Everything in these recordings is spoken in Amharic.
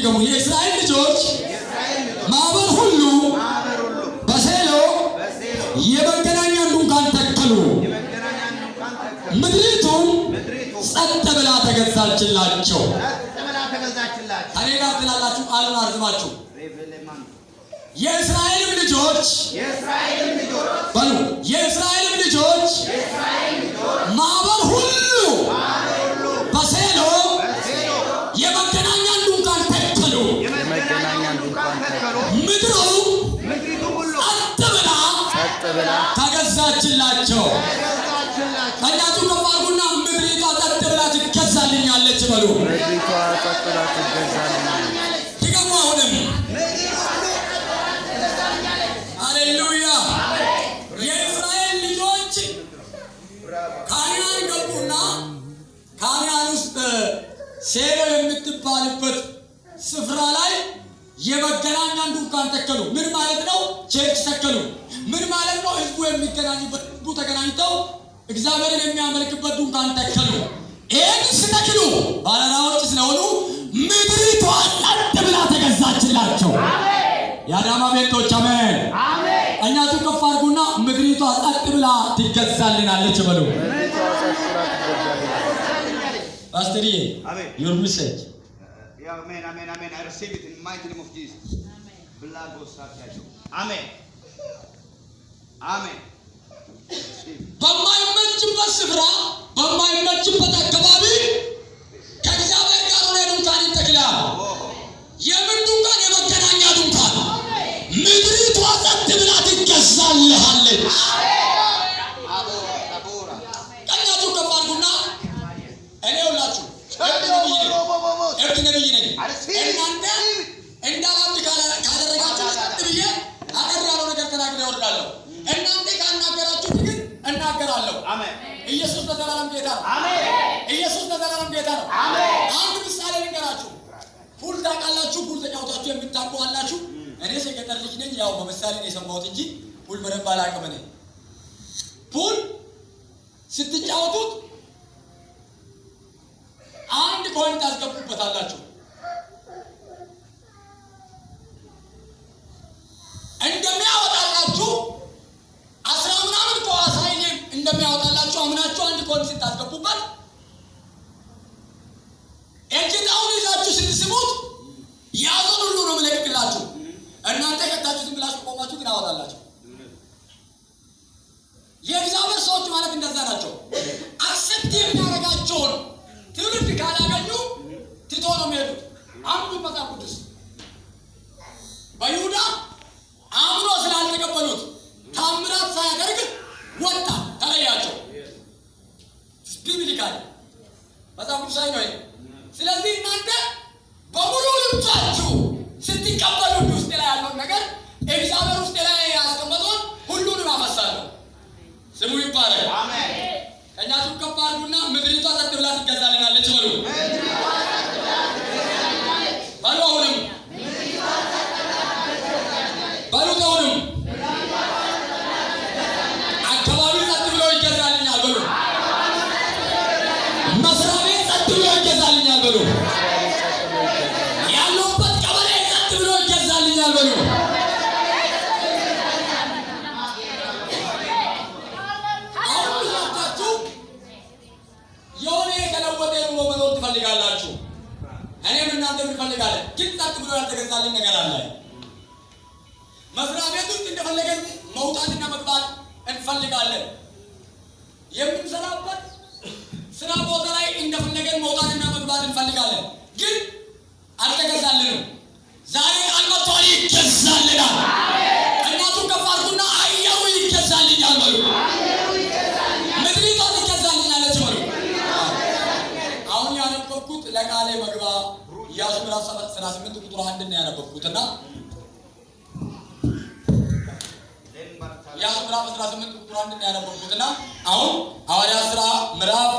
ድገሙ። የእስራኤል ልጆች ማህበር ሁሉ በሴሎ የመገናኛን ድንኳን ተከሉ። ምድሪቱም ጸጥ ብላ ተገዛችላቸው። እኔ ጋር ትላላችሁ ቃሉን አርዝማችሁ የእስራኤልም ልጆች በሉ የእስራኤልም ልጆች ማህበር ሁሉ በሴሎ የመገናኛን ድንኳን ተከሉ። ምድሩ ጸጥ ብላ ተገዛችላቸው። ቀኛችሁ ከፋርጉና ምድሪቷ ጸጥ ብላ ትገዛልኛለች በሉ። ምድሪቷ ጸጥ ብላ ትገዛልኛለች። ድገሙ አሁንም። ሃሌሉያ። የእስራኤል ልጆች ካናን ገቡና ካናን ውስጥ ሴሎ የምትባልበት ስፍራ ላይ የመገናኛን ድንኳን ተከሉ። ምን ማለት ነው? ቸርች ተከሉ። ምን ማለት ነው? ህዝቡ የሚገናኙበት፣ ህዝቡ ተገናኝተው እግዚአብሔርን የሚያመልክበት ድንኳን ተከሉ። ይህን ስተክሉ ባለራዎች ስለሆኑ ምድሪቷ ጸጥ ብላ ተገዛችላቸው። የአዳማ ቤቶች አሜን። እኛችሁ ከፍ አድርጉና ምድሪቷ ጸጥ ብላ ትገዛልናለች በሉ። ፓስተርዬ your message. Amen, amen, amen. I receive it in the mighty name of Jesus. Blood goes out. Amen. Amen. በማይመችበት ስፍራ በማይመችበት አካባቢ ከእግዚአብሔር ጋር ሆነን ድንኳን እንተክላለን። የምን ድንኳን? የመገናኛ ድንኳን። ምድሪቷ ጸጥ ብላ ትገዛልሃለች። ቀኛችሁ ከፍ አድርጉና እኔ ሁላችሁ እብድ ነብይ ነኝ። እናንተ እንዳላብድ ካደረጋችሁ ጸጥ ብዬ አጠር ያለው ነገር ተናግሬ እወርዳለሁ። እናንተ ካናገራችሁ ግን እናገራለሁ። ኢየሱስ በዘላለም ጌታ ነው። ኢየሱስ በዘላለም ጌታ ነው። አንድ ምሳሌ ልንገራችሁ። ፑል ታውቃላችሁ? ፑል ተጫውታችሁ የምታውቁ አላችሁ? እኔ የገጠር ልጅ ነኝ። ያው በምሳሌ ነው የሰማሁት እንጂ ፑል በደንብ አላውቅም። እኔ ፑል ስትጫወቱት አንድ ኮይን ታስገቡበታላችሁ። እንደሚያወጣላችሁ 10 ምናምን ከዋሳይኔ እንደሚያወጣላችሁ አምናችሁ አንድ ኮይን ስታስገቡበት እጅታውን ይዛችሁ ስትስሙት ያዙን ሁሉ ነው የሚለቅቅላችሁ። እናንተ ከታችሁ ዝም ብላችሁ ቆማችሁ ግን አወጣላችሁ። የእግዚአብሔር ሰዎች ማለት እንደዛ ናቸው። አክሰፕት የሚያደርጋቸውን ትውልድ ካላገኙ ትቶ ነው የሚሄዱት። አንዱ መጽሐፍ ቅዱስ በይሁዳ አምኖ ስላልተቀበሉት ታምራት ሳያደርግ ወጣ፣ ተለያቸው። ቢብሊካል መጽሐፍ ቅዱሳዊ ነው። ስለዚህ እናንተ በሙሉ ልባችሁ ስትቀበሉ ውስጥ ላይ ያለውን ነገር እግዚአብሔር ውስጥ ላይ ያስቀመጠውን ሁሉንም አፈሳለሁ። ስሙ ይባላል። አሜን። እኛችሁ ከፍ አድርጉና ምድሪቷ ጸጥ ብላ ትገዛልናለች በሉ። በሉ አሁንም በሉ አሁንም አካባቢ ጸጥ ብሎ ይገዛልኛል በሉ። መስሪያ ቤት ጸጥ ብሎ ይገዛልኛል በሉ። ያለሁበት ቀበሌ ጸጥ ብሎ ይገዛልኛል በሉ። የሆነ የተለወጠ ኑሮ መኖር ትፈልጋላችሁ። እኔም እናንተ እንፈልጋለን። ግን ጸጥ ብሎ ያልተገዛልን ነገር አለ። መስሪያ ቤት ውስጥ እንደፈለገን መውጣትና መግባት እንፈልጋለን። የምንሰራበት ስራ ቦታ ላይ እንደፈለገን መውጣትና መግባት እንፈልጋለን። ግን አልተገዛልንም። ዛሬ አልመጥቷል፣ ይገዛልናል። እናቱ ከፍ አድርጉና አየሩ ይገዛልኛል በሉ። ምድሪቷ ትገዛልኛለች በሉ። አሁን ያነበብኩት ለቃሌ መግባ ኢያሱ ምዕራፍ 18 ቁጥር 1 ነው ያነበብኩትና ኢያሱ ምዕራፍ 18 ቁጥር 1 ነው ያነበብኩትና አሁን ሐዋርያት ሥራ ምዕራፍ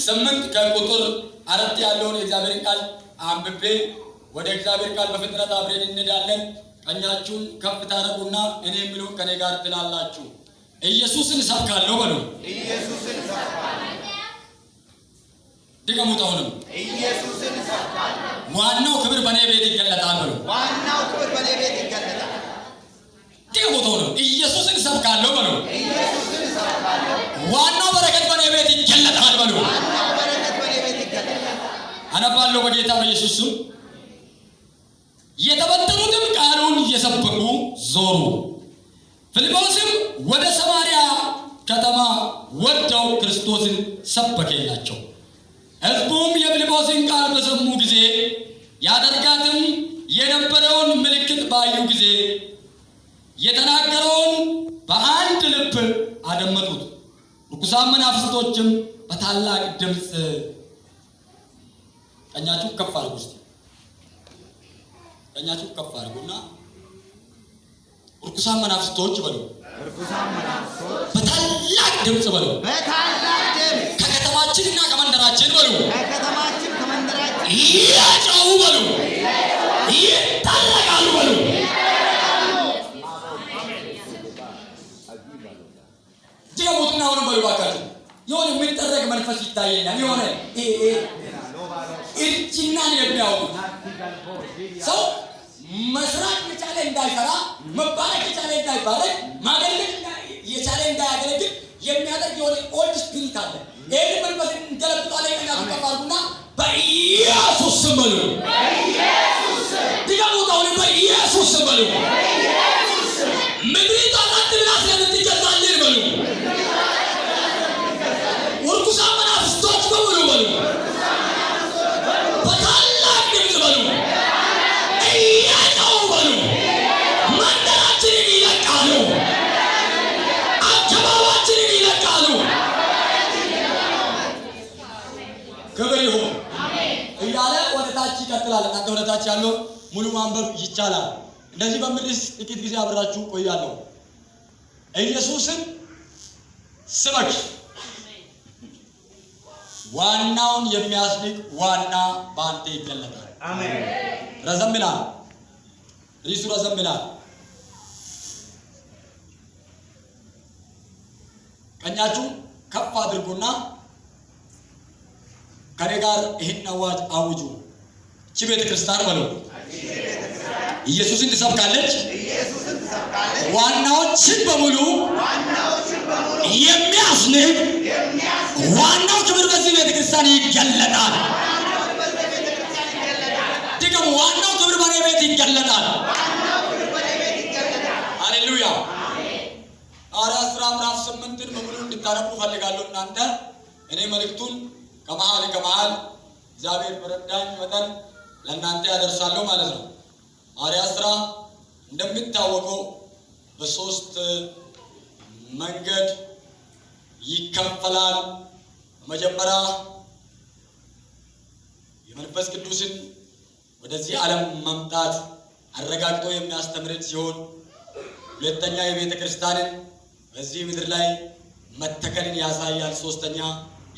8 ከቁጥር 4 ያለውን የእግዚአብሔርን ቃል አንብቤ ወደ እግዚአብሔር ቃል በፍጥነት አብረን እንሄዳለን። ቀኛችሁን ከፍ ታደርጉና እኔ የምለውን ከኔ ጋር ትላላችሁ። ኢየሱስን እሰብካለሁ በሉ። ኢየሱስን እሰብካለሁ። ድገሙት አሁንም ኢየሱስን እሰብካለሁ። ዋናው ክብር በኔ ቤት ይገለጣል በሉ። ዋናው ክብር በኔ ቤት ይገለጣል። ድገሙት አሁንም ኢየሱስን እሰብካለሁ በሉ። ኢየሱስን እሰብካለሁ። ዋናው በረከት በኔ ቤት ይገለጣል በሉ። ዋናው በረከት በኔ ቤት ይገለጣል። አነባለሁ በጌታ በኢየሱስ ስም። የተበተኑትም ቃሉን እየሰበኩ ዞሩ። ፊልጶስም ወደ ሰማርያ ከተማ ወጥተው ክርስቶስን ሰበከላቸው። ሕዝቡም የፊልጶስን ቃል በሰሙ ጊዜ ያደርጋትም የነበረውን ምልክት ባዩ ጊዜ የተናገረውን በአንድ ልብ አደመጡት። ርኩሳን መናፍስቶችም በታላቅ ድምፅ ቀኛችሁ ከፍ አድርጉ እስቲ ቀኛችሁ ከፍ አድርጉና ርኩሳን መናፍስቶች በሉ። ርኩሳን መናፍስቶች በታላቅ ድምፅ በሉ። በታላቅ ድምፅ ከከተማችንና ከመንደራችን በሉ ከከተማችን ከመንደራችን ይጮሁ በሉ። ይታለቃሉ በሉ። ድገሙትና አሁንም በሉ ባካችሁ። የሆነ የሚጠረግ መንፈስ ይታየኛል። የሆነ እርጅናን የሚያውቁ ሰው መስራት የቻለ እንዳይሰራ፣ መባረክ የቻለ እንዳይባረክ፣ ማገልገል የቻለ እንዳያገለግል የሚያደርግ የሆነ ኦልድ ስፒሪት አለ። ይህን መንፈስ እንገለብጣለን። ቀኛችሁ ከፍ አድርጉና በኢየሱስ ስም በሉ። ድገሙት አሁንም በኢየሱስ ስም በሉ። ምድሪቷ ጸጥ ብላ ስለምትገዛልን በሉ። ርኩሳን መናፍስቶች በሙሉ በሉ በታላቅ ድምፅ በሉ እየጮሁ በሉ መንደራችንን ይለቃሉ፣ አካባቢያችንን ይለቃሉ። ክብር ይሁን እያለ ወደ ታች ይቀጥላል። እናንተ ወደ ታች ያለው ሙሉ ማንበብ ይቻላል። እንደዚህ በምልስ ጥቂት ጊዜ አብራችሁ ቆያለሁ። ኢየሱስን ስበክ። ዋናውን የሚያስንቅ ዋና በአንተ ይገለጣል። አሜን። ረዘም ይላል ሪሱ ረዘም ይላል። ቀኛችሁ ከፍ አድርጉና ከኔ ጋር ይህን አዋጅ አውጁ። እቺ ቤተ ክርስቲያን በሉ ኢየሱስን ትሰብካለች። ዋናዎችን በሙሉ የሚያስንቅ ዋናው ክብር በዚህ ቤተ ክርስቲያን ይገለጣል። ድገሙ። ዋናው ክብር በኔ ቤት ይገለጣል። ሃሌሉያ። ሐዋርያት ሥራ ምዕራፍ 8ን በሙሉ እንድታነቡ ፈልጋለሁ። እናንተ እኔ መልእክቱን ከመሃል እግዚአብሔር በረዳኝ መጠን ለእናንተ ያደርሳለሁ ማለት ነው። ሐዋርያት ሥራ እንደሚታወቀው በሶስት መንገድ ይከፈላል። መጀመሪያ የመንፈስ ቅዱስን ወደዚህ ዓለም መምጣት አረጋግጦ የሚያስተምርን ሲሆን፣ ሁለተኛ የቤተ ክርስቲያንን በዚህ ምድር ላይ መተከልን ያሳያል። ሶስተኛ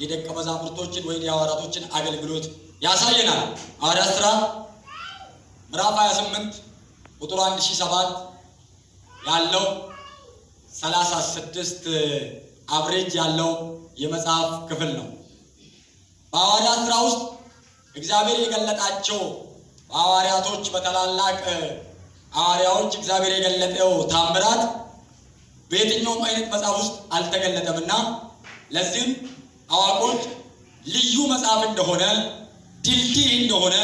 የደቀ መዛሙርቶችን ወይም የሐዋርያቶችን አገልግሎት ያሳየናል። ሐዋርያት ሥራ ምዕራፍ 28 ቁጥር 1007 ያለው 36 አብሬጅ ያለው የመጽሐፍ ክፍል ነው። በሐዋርያት ሥራ ውስጥ እግዚአብሔር የገለጣቸው ሐዋርያቶች በታላላቅ ሐዋርያዎች እግዚአብሔር የገለጠው ታምራት በየትኛውም አይነት መጽሐፍ ውስጥ አልተገለጠምና ለዚህም አዋቆች ልዩ መጽሐፍ እንደሆነ ድልድይ እንደሆነ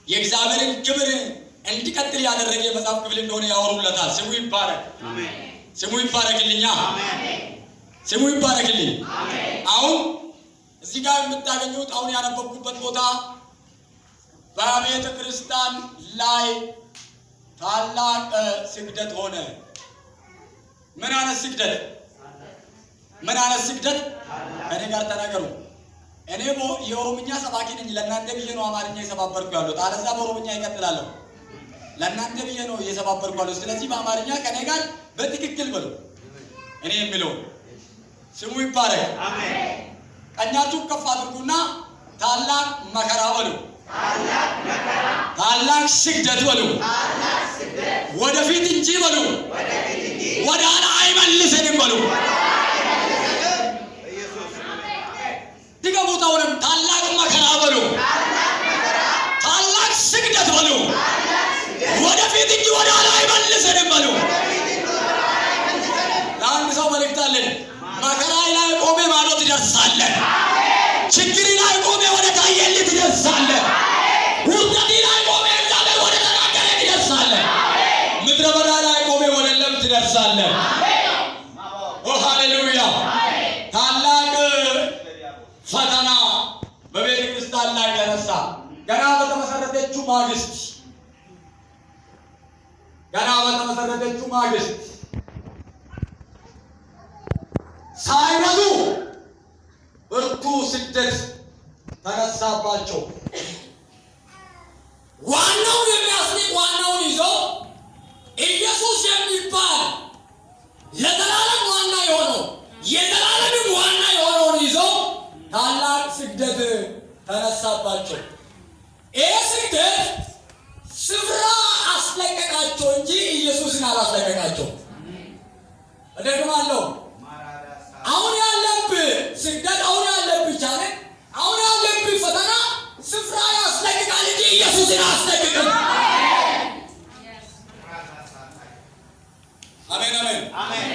የእግዚአብሔርን ክብር እንዲቀጥል ያደረገ መጽሐፍ ክፍል እንደሆነ ያወሩለታል። ስሙ ይባረክ። አሜን። ስሙ ይባረክልኛ። አሜን። ስሙ ይባረክልኝ። አሜን። አሁን እዚህ ጋር የምታገኙት አሁን ያነበብኩበት ቦታ በቤተ ክርስቲያን ላይ ታላቅ ስግደት ሆነ። ምን አይነት ስግደት? ምን አይነት ስግደት? ከኔ ጋር ተናገሩ። እኔ የኦሮምኛ ሰባኪ ነኝ። ለእናንተ ብዬ ነው አማርኛ እየሰባበርኩ ያለሁት። አለዛ በኦሮምኛ ይቀጥላለሁ። ለእናንተ ብዬ ነው እየሰባበርኩ ያለሁት። ስለዚህ በአማርኛ ከኔ ጋር በትክክል በሉ። እኔ የሚለው ስሙ ይባረክ። አሜን። ቀኛችሁ ከፍ አድርጉና ታላቅ መከራ በሉ። ታላቅ መከራ፣ ታላቅ ስግደት በሉ። ታላቅ ስግደት ወደፊት እንጂ በሉ፣ ወደፊት እንጂ ወደ ኋላ አይመልሰንም በሉ። ድገሙት አሁንም ታላቅ መከራ ትደርሳለህ። ችግር ላይ ቆሜ ወደ ታየልህ ትደርሳለህ። ውርደት ላይ ቆሜ እግዚአብሔር ወደ ተናገረ ትደርሳለህ። ምድረ በዳ ላይ ቆሜ ወደ ለም ትደርሳለህ። ኦ ሃሌሉያ! ታላቅ ፈተና በቤተ ክርስቲያን ላይ ተነሳ። ገና በተመሰረተችው ማግስት ሳይበዙ ብርቱ ስደት ተነሳባቸው። ዋናውን የሚያስንቅ ዋናውን ይዞ ኢየሱስ የሚባል ለዘላለም ዋና የሆነው የዘላለምም ዋና የሆነውን ይዞ ታላቅ ስደት ተነሳባቸው። ይህ ስደት ስፍራ አስለቀቃቸው እንጂ ኢየሱስን አላስለቀቃቸው። እደግማለሁ። አሁን ያለብህ ስደት፣ አሁን ያለብህ ቻሌንጅ፣ አሁን ያለብህ ፈተና ስፍራ ያስለቅቃል እንጂ ኢየሱስን አያስለቅቅም። አሜን አሜን አሜን።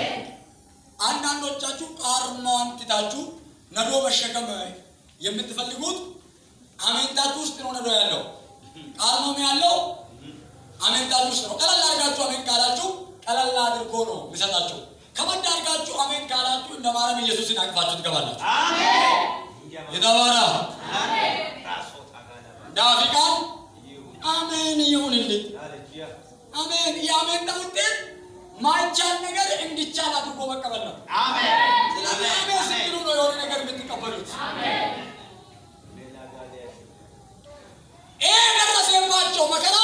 አንዳንዶቻችሁ ቃርማን ትታችሁ ነዶ መሸከም የምትፈልጉት አሜንታችሁ ውስጥ ነው። ነዶ ያለው ቃርማም ያለው አሜንታችሁ ውስጥ ነው። ቀለል አድርጋችሁ አሜን ካላችሁ ቀለል አድርጎ ነው የሚሰጣችሁ። ከበድ አድርጋችሁ አሜን ካላችሁ እንደ ማርያም ኢየሱስን አቅፋችሁ ትገባላችሁ። አሜን የተባራ አሜን ዳፊቃን አሜን ይሁንልኝ። አሜን የአሜን ውጤት ማይቻል ነገር እንዲቻል አድርጎ መቀበል ነው። አሜን ስለዚህ አሜን ስትሉ ነው የሆነ ነገር የምትቀበሉት። አሜን ደረሰባቸው መከራ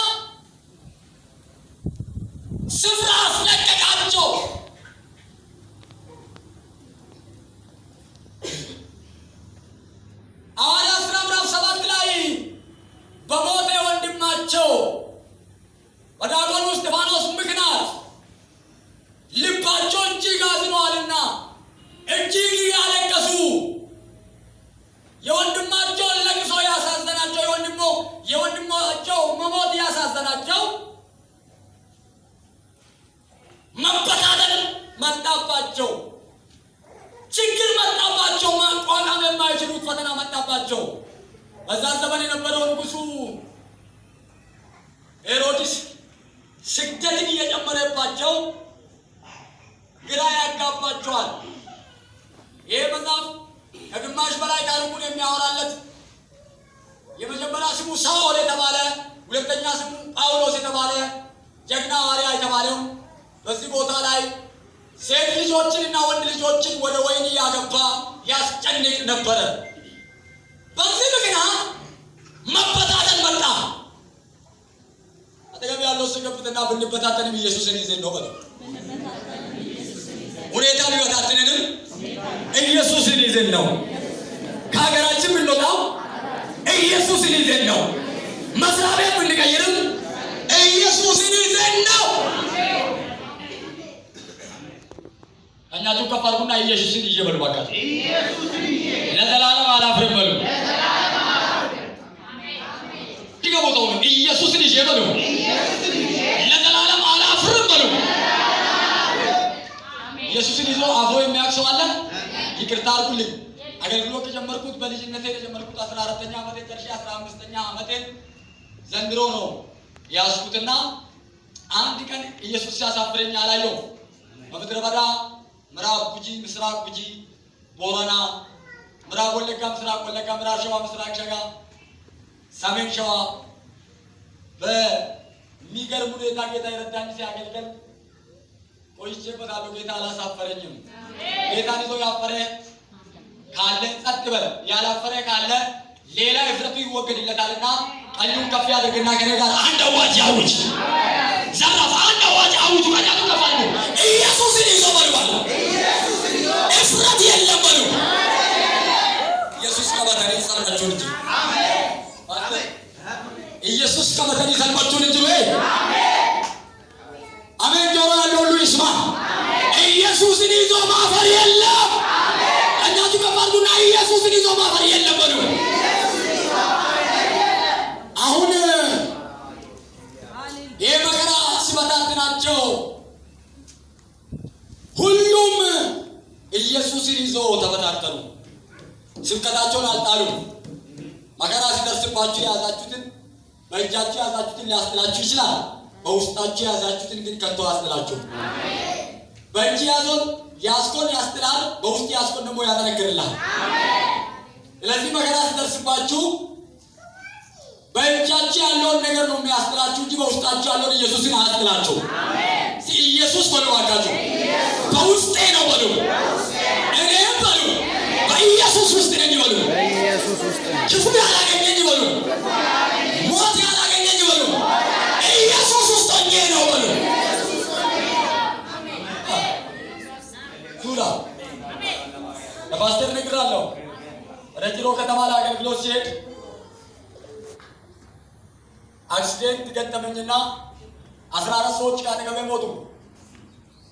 ስፍራ አስለቀቃቸው። ሐዋርያት ሥራ ምዕራፍ 7 ላይ በሞተ ወንድማቸው በዲያቆኑ እስጢፋኖስ ምክንያት ልባቸው እጅግ አዝነዋልና እጅግ ያለቀሱ፣ የወንድማቸውን ለቅሶ ያሳዘናቸው፣ የወንድማቸው መሞት ያሳዘናቸው መበታተን መጣባቸው፣ ችግር መጣባቸው፣ ማቋቋም የማይችሉት ፈተና መጣባቸው። በዛ ዘመን የነበረው ንጉሡ ሄሮድስ ስደትን እየጨመረባቸው ግራ ያጋባቸዋል። ይህ መጽሐፍ ከግማሽ በላይ ታሪኩን የሚያወራለት የመጀመሪያ ስሙ ሳኦል የተባለ፣ ሁለተኛ ስሙ ጳውሎስ የተባለ ጀግና ሐዋርያ የተባለው በዚህ ቦታ ላይ ሴት ልጆችንና ወንድ ልጆችን ወደ ወህኒ ያገባ ያስጨንቅ ነበረ። በዚህ ምክንያት መበታተን መጣ። አጠገብ ያለው ስገብትና ብንበታተንም ኢየሱስን ይዘን ነው በለው። ሁኔታ ቢበታተንንም ኢየሱስን ይዘን ነው። ከሀገራችን ብንወጣው ኢየሱስን ይዘን ነው። መስሪያ ቤት ብንቀይርም ኢየሱስን ይዘን ነው። እኛችሁ ከፋርኩና ኢየሱስን ይዤ በሉ ባካችሁ። ኢየሱስን ይዤ ለዘላለም አላፍርም በሉ። ዲገቦታው ኢየሱስን ይዤ በሉ። ለዘላለም አላፍርም በሉ። ኢየሱስን ይዞ አፍሮ የሚያውቅ ሰው አለ? ይቅርታ አድርጉልኝ። አገልግሎት የጀመርኩት በልጅነቴ የጀመርኩት 14ኛ ዓመቴ ጨርሼ 15ኛ ዓመቴን ዘንድሮ ነው ያዝኩትና አንድ ቀን ኢየሱስ ሲያሳፍረኝ አላየው። በምድረ በዳ ምዕራብ ጉጂ፣ ምስራቅ ጉጂ፣ ቦረና፣ ምዕራብ ወለጋ፣ ምስራቅ ወለጋ፣ ምዕራብ ሸዋ፣ ምስራቅ ሸጋ፣ ሰሜን ሸዋ በሚገርም ሁኔታ ጌታ የረዳኝ ሲያገልገል ቆይቼበታለሁ። ጌታ አላሳፈረኝም። ጌታን ይዞ ያፈረ ካለ ጸጥ በል፣ ያላፈረ ካለ ሌላ እፍረቱ ይወገድለታልና ቀኙን ከፍ ያድርግና ከኔ ጋር አንድ አዋጅ አውጅ። ዘራፍ አንድ አዋጅ አውጅ። ቀኛቱ ከፍ አድርጉ። ኢየሱስን ይዞ በሉ። እፍረት የለም በሉ። ኢየሱስ ከበተን ይሰልማችሁን እንጂ ኢየሱስ ከበተን ይሰልማችሁን እንጂ አሜን። ጆሮ ያለው ሁሉ ይስማ። ኢየሱስን ይዞ ማፈር የለም። ቀኛቱ ከፍ አድርጉና ኢየሱስን ይዞ ማፈር የለም በሉ። አሁን ይህ መከራ ሲበታትናቸው ሁሉም ኢየሱስን ይዞ ተበታተኑ። ስብከታቸውን አልጣሉም። መከራ ሲደርስባችሁ የያዛችሁትን በእጃችሁ የያዛችሁትን ሊያስጥላችሁ ይችላል። በውስጣችሁ የያዛችሁትን ግን ከቶ አያስጥላችሁም። በእጅ ያዝኮን ያስጥላል፣ በውስጥ ያዝኮን ደግሞ ያጠነክርልሃል። ስለዚህ መከራ ሲደርስባችሁ በእጃችሁ ያለውን ነገር ነው የሚያስጥላችሁ እንጂ በውስጣችሁ ያለውን ኢየሱስን አያስጥላችሁ። ኢየሱስ በሉ ባካችሁ። በውስጤ ነው በሉ። እኔም በሉ በኢየሱስ ውስጥ ነኝ በሉ። ክፉ ያላገኘኝ በሉ። ሞት ያላገኘኝ በሉ። ኢየሱስ ውስጥ ሆኜ ነው በሉ። ሱላ ለፓስተር ነግራለሁ። ወደ ጅሮ ከተማ ለአገልግሎት ሲሄድ አክሲደንት ገጠመኝና 14 ሰዎች ካጠገቤ ሞቱ።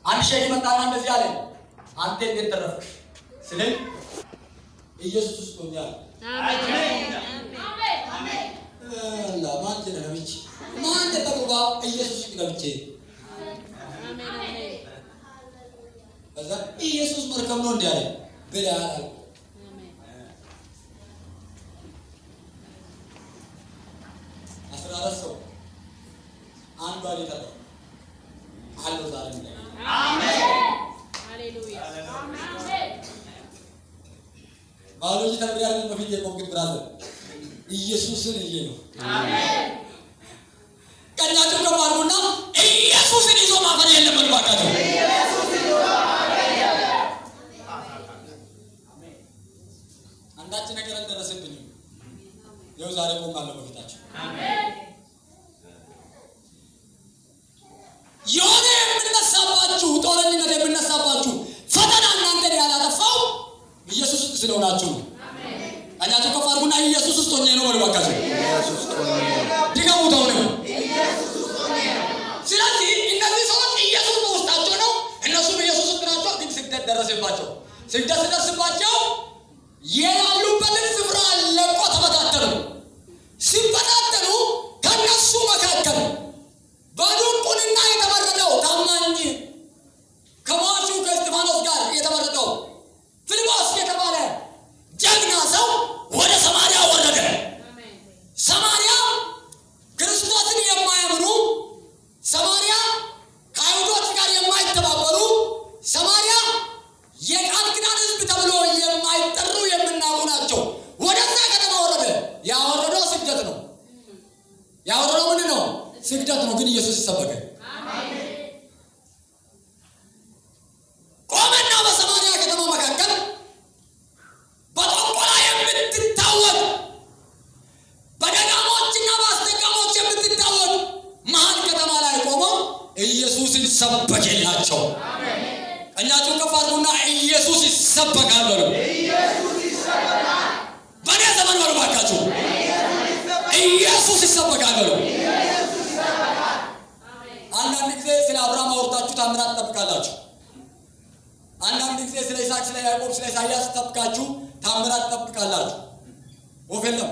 አንድ ሼክ መጣና እንደዚህ አለኝ፣ አንተ እንዴት ተረፍክ ስለኝ ኢየሱስ ውስጥ ሆኛል። አሜን አሜን። ማን ተነብቼ ማን ተጠቁባ ኢየሱስ ገብቼ አሜን። ከዛ ኢየሱስ መርከብ ነው እንዲያለ ብለሃል አሜን። 14 ሰው አንዱ አለታ አሎ ዛሬ አሜን ሃሌሉያ አሜን። ባሎጂ ተብራሪ በፊት የቆምኩት ብራዘር ኢየሱስን ይዤ ነው አሜን። ቀኛቸው ከማርሙና ኢየሱስን ይዞ ማፈር የለም ባካቸው። ኢየሱስን ይዞ ማፈር የለም። አንዳች ነገር እንደረሰብኝ ይኸው ዛሬ ቆማለሁ በፊታቸው አሜን። የሆነ የምነሳባችሁ ጦርነት የምነሳባችሁ ፈተና እናንተን ያላጠፋው ኢየሱስ ውስጥ ስለሆናችሁ ነው። አሜን። ቀኛቸው ከፍ አድርጉና ኢየሱስ ውስጥ ሆኜ ነው በሉ ባካችሁ። ኢየሱስ ውስጥ ሆኜ ድገሙት ነው ኢየሱስ ውስጥ ሆኜ ነው። ስለዚህ እነዚህ ሰዎች ኢየሱስ በውስጣቸው ነው፣ እነሱም ኢየሱስ ውስጥ ናቸው። ግን ስግደት ደረሰባቸው። ስግደት ሲደርስባቸው ያሉበትን ስፍራ ለቆ ተበታተኑ። ሲበታተኑ ከነሱ መካከል በድንቁርና የተመረጠው ታማኝ ከሟቹ ከእስጢፋኖስ ጋር የተመረጠው ፊልጶስ የተባለ ጀግና ሰው ወደ ሰማርያ ወረደ። ሰማርያ ክርስቶስን የማያምኑ፣ ሰማርያ ከአይሁዶች ጋር የማይተባበሩ፣ ሰማርያ የቃል ኪዳን ሕዝብ ተብሎ የማይጠሩ የምናውቁ ናቸው። ወደዛ ከተማ ወረደ። ያወረደው ስግደት ነው። ያወረደው ምንድን ነው? ስግደት ነው። ግን ኢየሱስ ይሰበከ አሜን። ቆመና በሰማርያ ከተማ መካከል በጠንቆላ የምትታወቅ በደጋሞችና በአስደጋሞች የምትታወቅ መሀል ከተማ ላይ ቆሞ ኢየሱስን ሰበከላቸው አሜን። ቀኛችሁ ከፍ አድርጉና ኢየሱስ ይሰበካል በሉ። ኢየሱስ ይሰበካል። በኔ ዘመን በሉ ባካችሁ ኢየሱስ ይሰበካል በሉ። አንዳንድ ጊዜ ስለ አብርሃም አውርታችሁ ታምራት ትጠብቃላችሁ። አንዳንድ ጊዜ ስለ ይስሐቅ፣ ስለ ያዕቆብ፣ ስለ ኢሳያስ ተጠብቃችሁ ታምራት ትጠብቃላችሁ። ወፈለም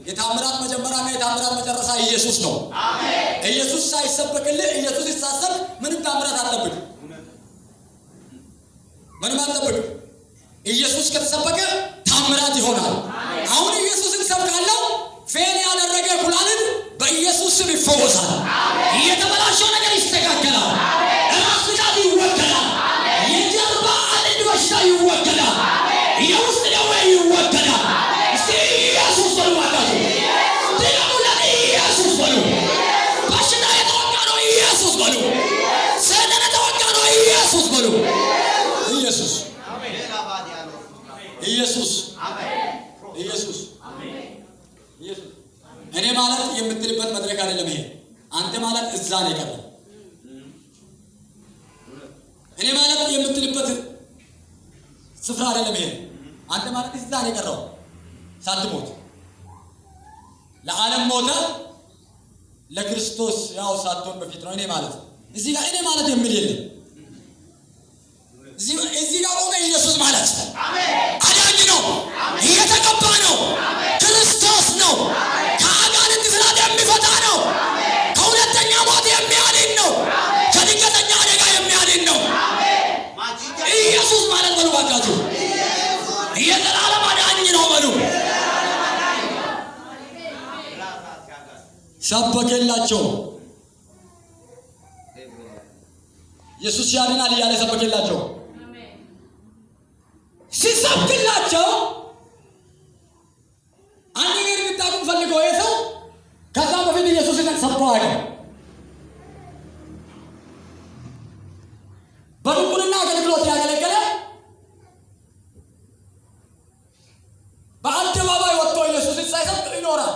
የታምራት መጀመሪያና የታምራት መጨረሻ ኢየሱስ ነው አሜን። ኢየሱስ ሳይሰበክልህ ኢየሱስ ሲሳሰብ ምንም ታምራት አትጠብቅ፣ ምንም አትጠብቅ። ኢየሱስ ከተሰበከ ታምራት ይሆናል። አሁን ኢየሱስን ሰብካለሁ ፌል ያደረገ ኩላሊት በኢየሱስ ስም ይፈወሳል። የተበላሸው ነገር ይስተካከላል። ራስ ምታት ይወገዳል። የጀርባ አጥንት በሽታ ይወገዳል። የውስጥ ደዌ ይወገዳል። እስቲ ኢየሱስ በሉ ባካችሁ። ድገሙለት ኢየሱስ በሉ። በሽታ የተወጋ ነው ኢየሱስ በሉ። ሰይጣን የተወጋ ነው ኢየሱስ በሉ። ኢየሱስ ኢየሱስ ኢየሱስ ኢየሱስ እኔ ማለት የምትልበት መድረክ አይደለም ይሄ። አንተ ማለት እዛ ነው የቀረው። እኔ ማለት የምትልበት ስፍራ አይደለም ይሄ። አንተ ማለት እዛ ነው የቀረው። ሳትሞት ለዓለም ሞተ፣ ለክርስቶስ ያው ሳትሆን በፊት ነው እኔ ማለት። እዚህ ጋር እኔ ማለት የሚል የለም። እዚህ ጋር ቆመ ኢየሱስ ማለት አዳኝ ነው፣ የተቀባ ነው፣ ክርስቶስ ነው፣ ከአጋንንት ስራት የሚፈታ ነው፣ ከሁለተኛ ሞት የሚያድን ነው፣ ከድንገተኛ አደጋ የሚያድን ነው። ኢየሱስ ማለት በሉ ባካችሁ የዘላለም አዳኝ ሰበከላቸው። ኢየሱስ ያድናል እያለ ሰበከላቸው። ሲሰብክላቸው አንድ ነገር እንድታውቁ ፈልገው የሰው ከዛ በፊት ኢየሱስን ሰብኮ አይደል በድቁና አገልግሎት ያገለገለ በአደባባይ ወጥቶ ኢየሱስን ሳይሰብክ ይኖራል።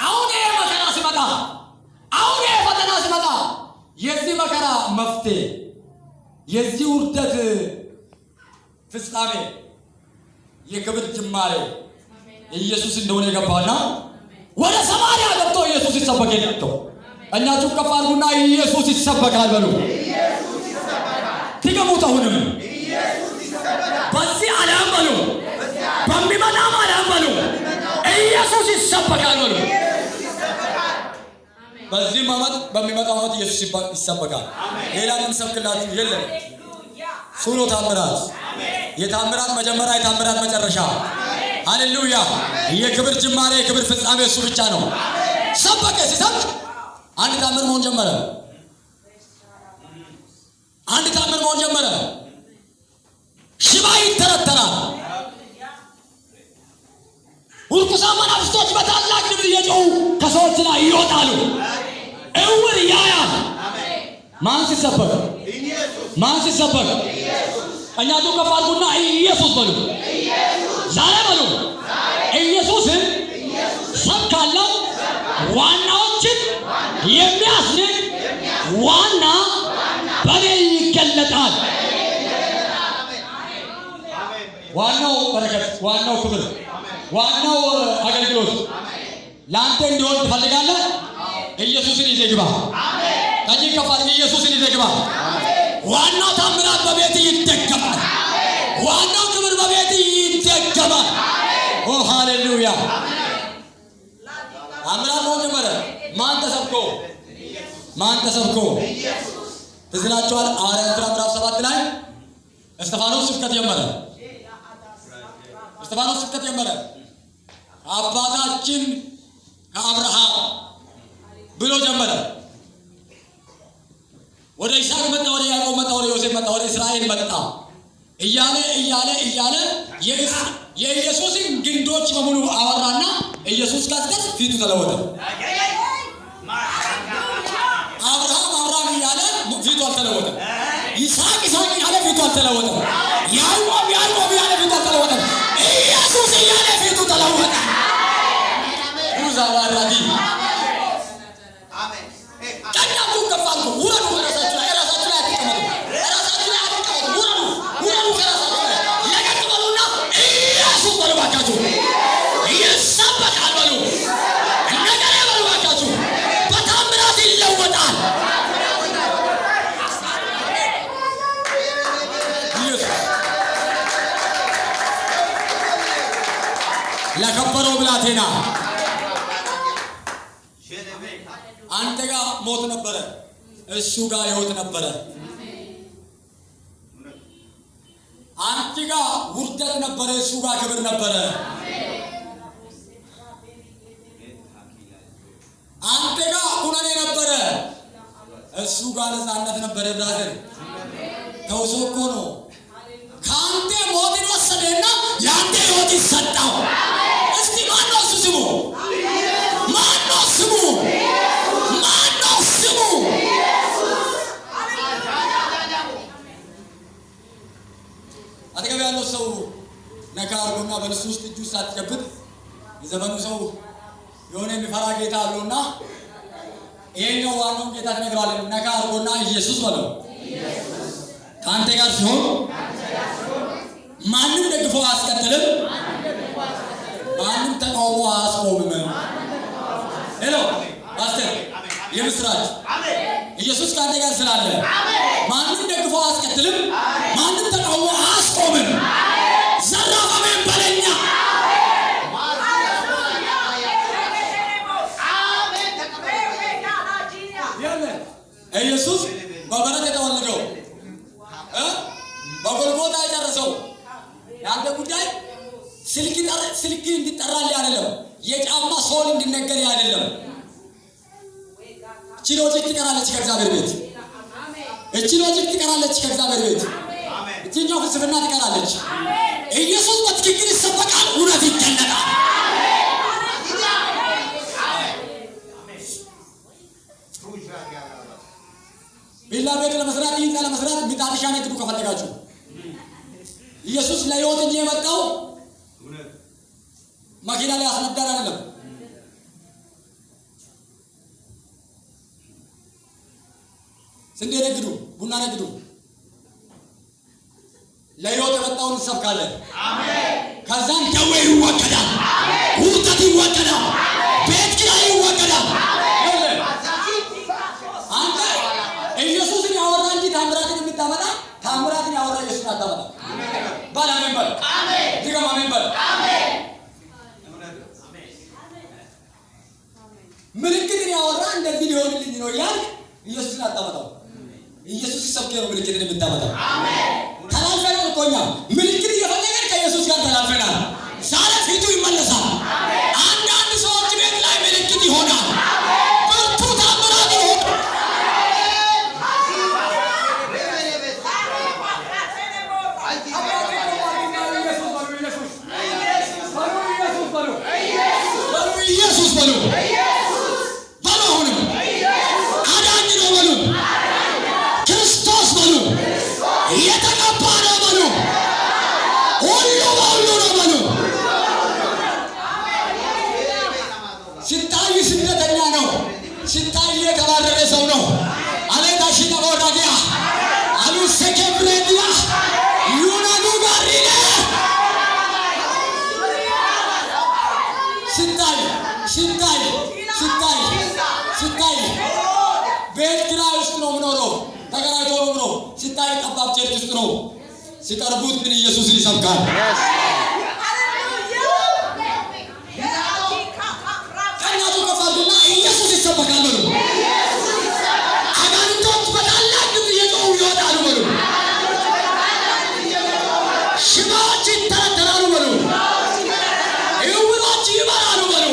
አሁን ይሄ መከራ ሲመጣ፣ አሁን ይሄ ፈተና ሲመጣ የዚህ መከራ መፍትሄ የዚህ ውርደት ፍጻሜ የክብር ጅማሬ ኢየሱስ እንደሆነ የገባና ወደ ሰማርያ ገብቶ ኢየሱስ ይሰበከላቸው። እኛችሁ ከፍ አድርጉና ኢየሱስ ይሰበካል በሉ። ትገሙት። አሁንም በዚህ ዓለም በሉ፣ በሚመጣም ዓለም በሉ ኢየሱስ ይሰበካል በሉ። በዚህ ዓመት በሚመጣው ዓመት ኢየሱስ ይሰበካል። ሌላ ምን ሰብክላችሁ የለም። ሱሮ ታምራት፣ የታምራት መጀመሪያ፣ የታምራት መጨረሻ። ሃሌሉያ! የክብር ጅማሬ፣ የክብር ፍጻሜ እሱ ብቻ ነው። ሰበከ። ሲሰብክ አንድ ታምር መሆን ጀመረ። አንድ ታምር መሆን ጀመረ። ሽባ ይተረተራል። ርኩሳን መናፍስቶች በታላቅ ድምፅ እየጮሁ ከሰዎች ላይ ይወጣሉ። እውር ያያል። ማን ሲሰበክ? ማን ሲሰበክ? እኛቱ ከፍ አድርጉና ኢየሱስ በሉ። ዛሬ በሉ ኢየሱስን ሰብካለሁ። ዋናዎችን የሚያስንቅ ዋና በኔ ይገለጣል። ዋናው በረከት፣ ዋናው ክብር፣ ዋናው አገልግሎት ለአንተ እንዲሆን ትፈልጋለህ? ኢየሱስን ይዘህ ግባ። ታጂ ከፋር ኢየሱስን ይዘህ ግባ። ዋናው ታምራት በቤት ይደገማል። ዋናው ክብር በቤት ይደገማል። ኦ ሃሌሉያ! ታምራት ነው ጀመረ። ማን ተሰብኮ? ማን ተሰብኮ? ትዝ ይላችኋል። ሐዋርያት ሥራ ምዕራፍ 7 ላይ እስጢፋኖስ ስብከት ጀመረ። እስጢፋኖስ ስብከት ጀመረ። አባታችን ከአብርሃም ብሎ ጀመረ። ወደ ይስሐቅ መጣ፣ ወደ ያዕቆብ መጣ፣ ወደ ዮሴፍ መጣ፣ ወደ እስራኤል መጣ እያለ የኢየሱስን ግንዶች በሙሉ አወራና ኢየሱስ ካስደስ ፊቱ ተለወጠ። አብርሃም እያለ ፊቱ አልተለወጠም። ይስሐቅ እያለ ፊቱ አልተለወጠም። ያዕቆብ እያለ ፊቱ አልተለወጠም። ኢየሱስ እያለ ፊቱ ተለወጠ። ዛባራዲ ቀኛችሁ ከፍ አድርጉ። ውረዱ። ራሳችሁ ላይ አትቀመጡ። ራሳችሁ ላይ አትቀመጡ። ውረዱ ከራሳችሁ ላይ ለቀቅ በሉና ኢየሱስ በሉ ባካችሁ። ይሰበካል በሉ። ነገሬ በሉ ባካችሁ። በታምራት ይለወጣል። ለከበረው ብላቴና አንተ ጋር ሞት ነበረ፣ እሱ ጋር ሕይወት ነበረ። አንተ ጋር ውርደት ነበረ፣ እሱ ጋር ክብር ነበረ። አንተ ጋር ኩነኔ ነበረ፣ እሱ ጋር ነፃነት ነበረ። ብራዘር ተውሶ እኮ ነው። ከአንተ ሞትን ወሰደና የአንተ ሕይወት ይሰጣው። እስቲ ማነው እሱ ስሙ? ማነው ስሙ? ማነው ስሙ? አጠገብ ያለው ሰው ነካ አድርጎና በልሱ ውስጥ እጁ ሳትጨብጥ የዘመኑ ሰው የሆነ የሚፈራ ጌታ አለውና ይሄኛው ዋናውን ጌታ ትነግረዋለህ። ነካ አድርጎና ኢየሱስ በለው። ከአንተ ጋር ሲሆን ማንም ደግፎ አያስቀጥልም፣ ማንም ተቃውሞ አያስቆምም። ሄሎ ፓስተር፣ የምስራች ኢየሱስ ከአንተ ጋር ስላለ ማንም ደግፎ አያስቀጥልም፣ ማንም ተቃውሞ አያስቆምም። ዘራፍ አሜን በለኛ። ኢየሱስ በበረት የተወለደው በጎልጎታ የጨረሰው የአንተ ጉዳይ ስልክ እንዲጠራልህ አይደለም። የጫማ ሶል እንዲነገር አይደለም። እቺ ሎጂክ ትቀራለች ከእግዚአብሔር ቤት። እቺ ሎጂክ ትቀራለች ከእግዚአብሔር ቤት። እቺኛው ፍልስፍና ትቀራለች። ኢየሱስ በትክክል ይሰበካል፣ እውነት ይገለጣል። ቪላ ቤት ለመስራት ህንፃ ለመስራት ሚጣጥሻ ነግዱ ከፈለጋችሁ ኢየሱስ ለሕይወት እንጂ የመጣው መኪና ላይ አስነዳን አይደለም። ስንዴ ነግዱ፣ ቡና ነግዱ። ለሕይወት የመጣውን እንሰብካለን። ከዛን ደዌ ይወገዳል፣ ውርደት ይወገዳል፣ ቤት ኪራይ ይወገዳል። አንተ ኢየሱስን ያወራ እንጂ ታምራትን የምታመጣ ታምራትን ያወራ ኢየሱስን አታመጣ። ባል አሜን በል። ድገም አሜን በል። ምልክትን ያወራ እንደዚህ ሊሆንልኝ ነው ያልክ ኢየሱስን አታመጣው። ኢየሱስ ሲሰብክ ነው ምልክትን የምታመጣው። ተላልፈናል እኮ እኛ ምልክት እየፈለገን ከኢየሱስ ጋር ተላልፈናል። ዛሬ ፊቱ ይመለሳል። አንዳንድ ሰዎች ቤት ላይ ምልክት ይሆናል። ብርቱ ታምራት ይሆናል። ኢየሱስ በሉ በሉ፣ አሁንም አዳኝ ነው በሉ፣ ክርስቶስ በሉ፣ የተቀባ ነው በሉ፣ ሁሉ በሁሉ ነው በሉ። ሲታይ ስደተኛ ነው፣ ሲታይ የተባረረ ሰው ነው። አለታሽ ተወዳዲያ አሉ ሰከብሬዲያ ዩናዱ ጋሪነ ሲታይ ሲታይ ሲታይ ሲታይ ቤት ኪራይ ውስጥ ነው የምኖረው፣ ተከራይቶ ነው የምኖረው። ሲታይ ጠባብ ቸርች ውስጥ ነው። ሲቀርቡት ግን ኢየሱስን ይሰብካል። ቀኛቱ ከፋሉና ኢየሱስ ይሰበካል በሉ። አጋንንቶች በታላቅ ድምፅ እየጮሁ ይወጣሉ በሉ። ሽባዎች ይተረተራሉ በሉ። ዕውሮች ይበራሉ በሉ።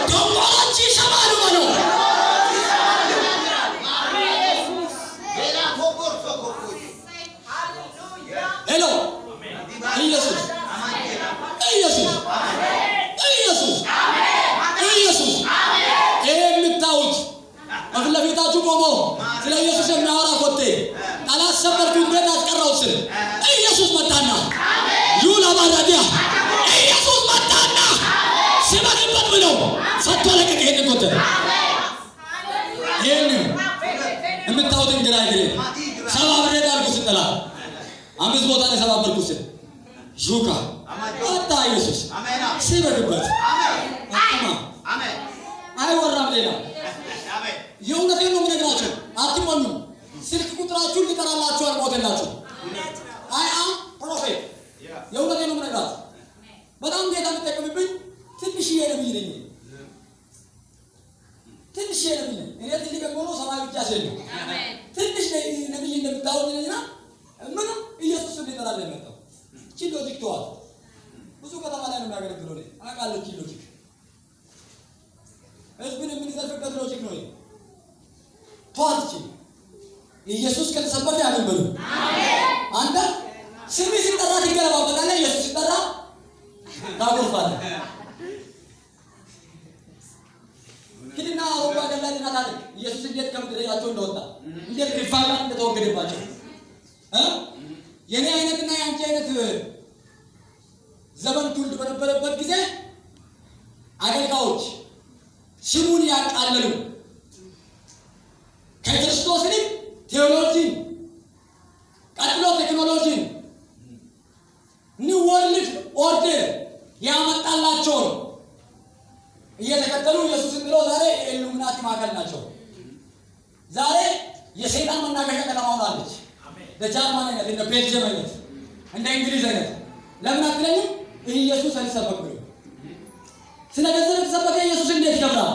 ደንቆሮች ይሰማሉ በሉ። ሄሎ ኢየሱስ ኢየሱስ ኢየሱስ ኢየሱስ። ይሄ የምታዩት በፊት ለፊታችሁ ቆሞ ስለ ኢየሱስ የሚያወራ ኮቴ አላሰበርኩት ቤት አስቀረውት ስል ኢየሱስ መጣና ዩላ ባራዲያ ኢየሱስ መጣና ሲመክበት ብለው ሰጥቶ ለቀቅ። ይሄን ኮቴ ይሄን የምታዩትን ግራ ግሬ ሰባብሬ ዳርኩ ስጥላ 5 ቦታ ላይ ሰባበርኩ ስል ሹካ አታ ኢየሱስ ሲበግበት አይወራም ሌላ። የእውነቴን ነው የምነግራችሁ፣ አትሞኙ። ስልክ ቁጥራችሁን ሊጠራላችሁ አልሞተላችሁ። አይ አም ፕሮፌት። የእውነቴን ነው የምነግራችሁ። በጣም ጌታ የሚጠቀምብኝ ትንሽዬ ነብይ ነኝ። ትንሽዬ ነብይ ነኝ። እኔ ትልቅ ሆኖ ሰማይ ብቻ ሲል ነው ትንሽ ነብይ እንደምታወቅ ነኝና ምንም ኢየሱስ ሊጠራል የመጣው እቺ ሎጂክ ተዋት። ብዙ ከተማ ላይ ነው የሚያገለግለው ነው አውቃለሁ። እቺ ሎጂክ ህዝብን የምንዘርፍበት ሎጂክ ነው። ተዋት። እቺ ኢየሱስ ከተሰበከ ያምን በሉ። አንተ ስሚ ሲጠራ ትገለባበጣለህ። ኢየሱስ ሲጠራ ታጎርፋለህ። ኪድና አውሮፓ ገላጭና ታሪክ ኢየሱስ እንዴት ከምድራቸው እንደወጣ እንዴት ሪፋይናል እንደተወገደባቸው የኔ አይነትና የአንቺ አይነት ዘመን ትውልድ በነበረበት ጊዜ አገልጋዮች ስሙን ያቃለሉ ከክርስቶስ ልጅ ቴዎሎጂን ቀጥሎ ቴክኖሎጂን ኒው ወርልድ ኦርደር ያመጣላቸውን እየተከተሉ ኢየሱስን ብለው ዛሬ የኢሉሚናቲ ማዕከል ናቸው። ዛሬ የሰይጣን መናገሻ ከተማ ሆናለች። በጃርማን አይነት እንደ ቤልጅየም አይነት እንደ እንግሊዝ አይነት ለምን አትለኝም? ኢየሱስ አልሰበክ ብሎ ስለ ገንዘብ የተሰበከ ኢየሱስ እንዴት ይከብራል?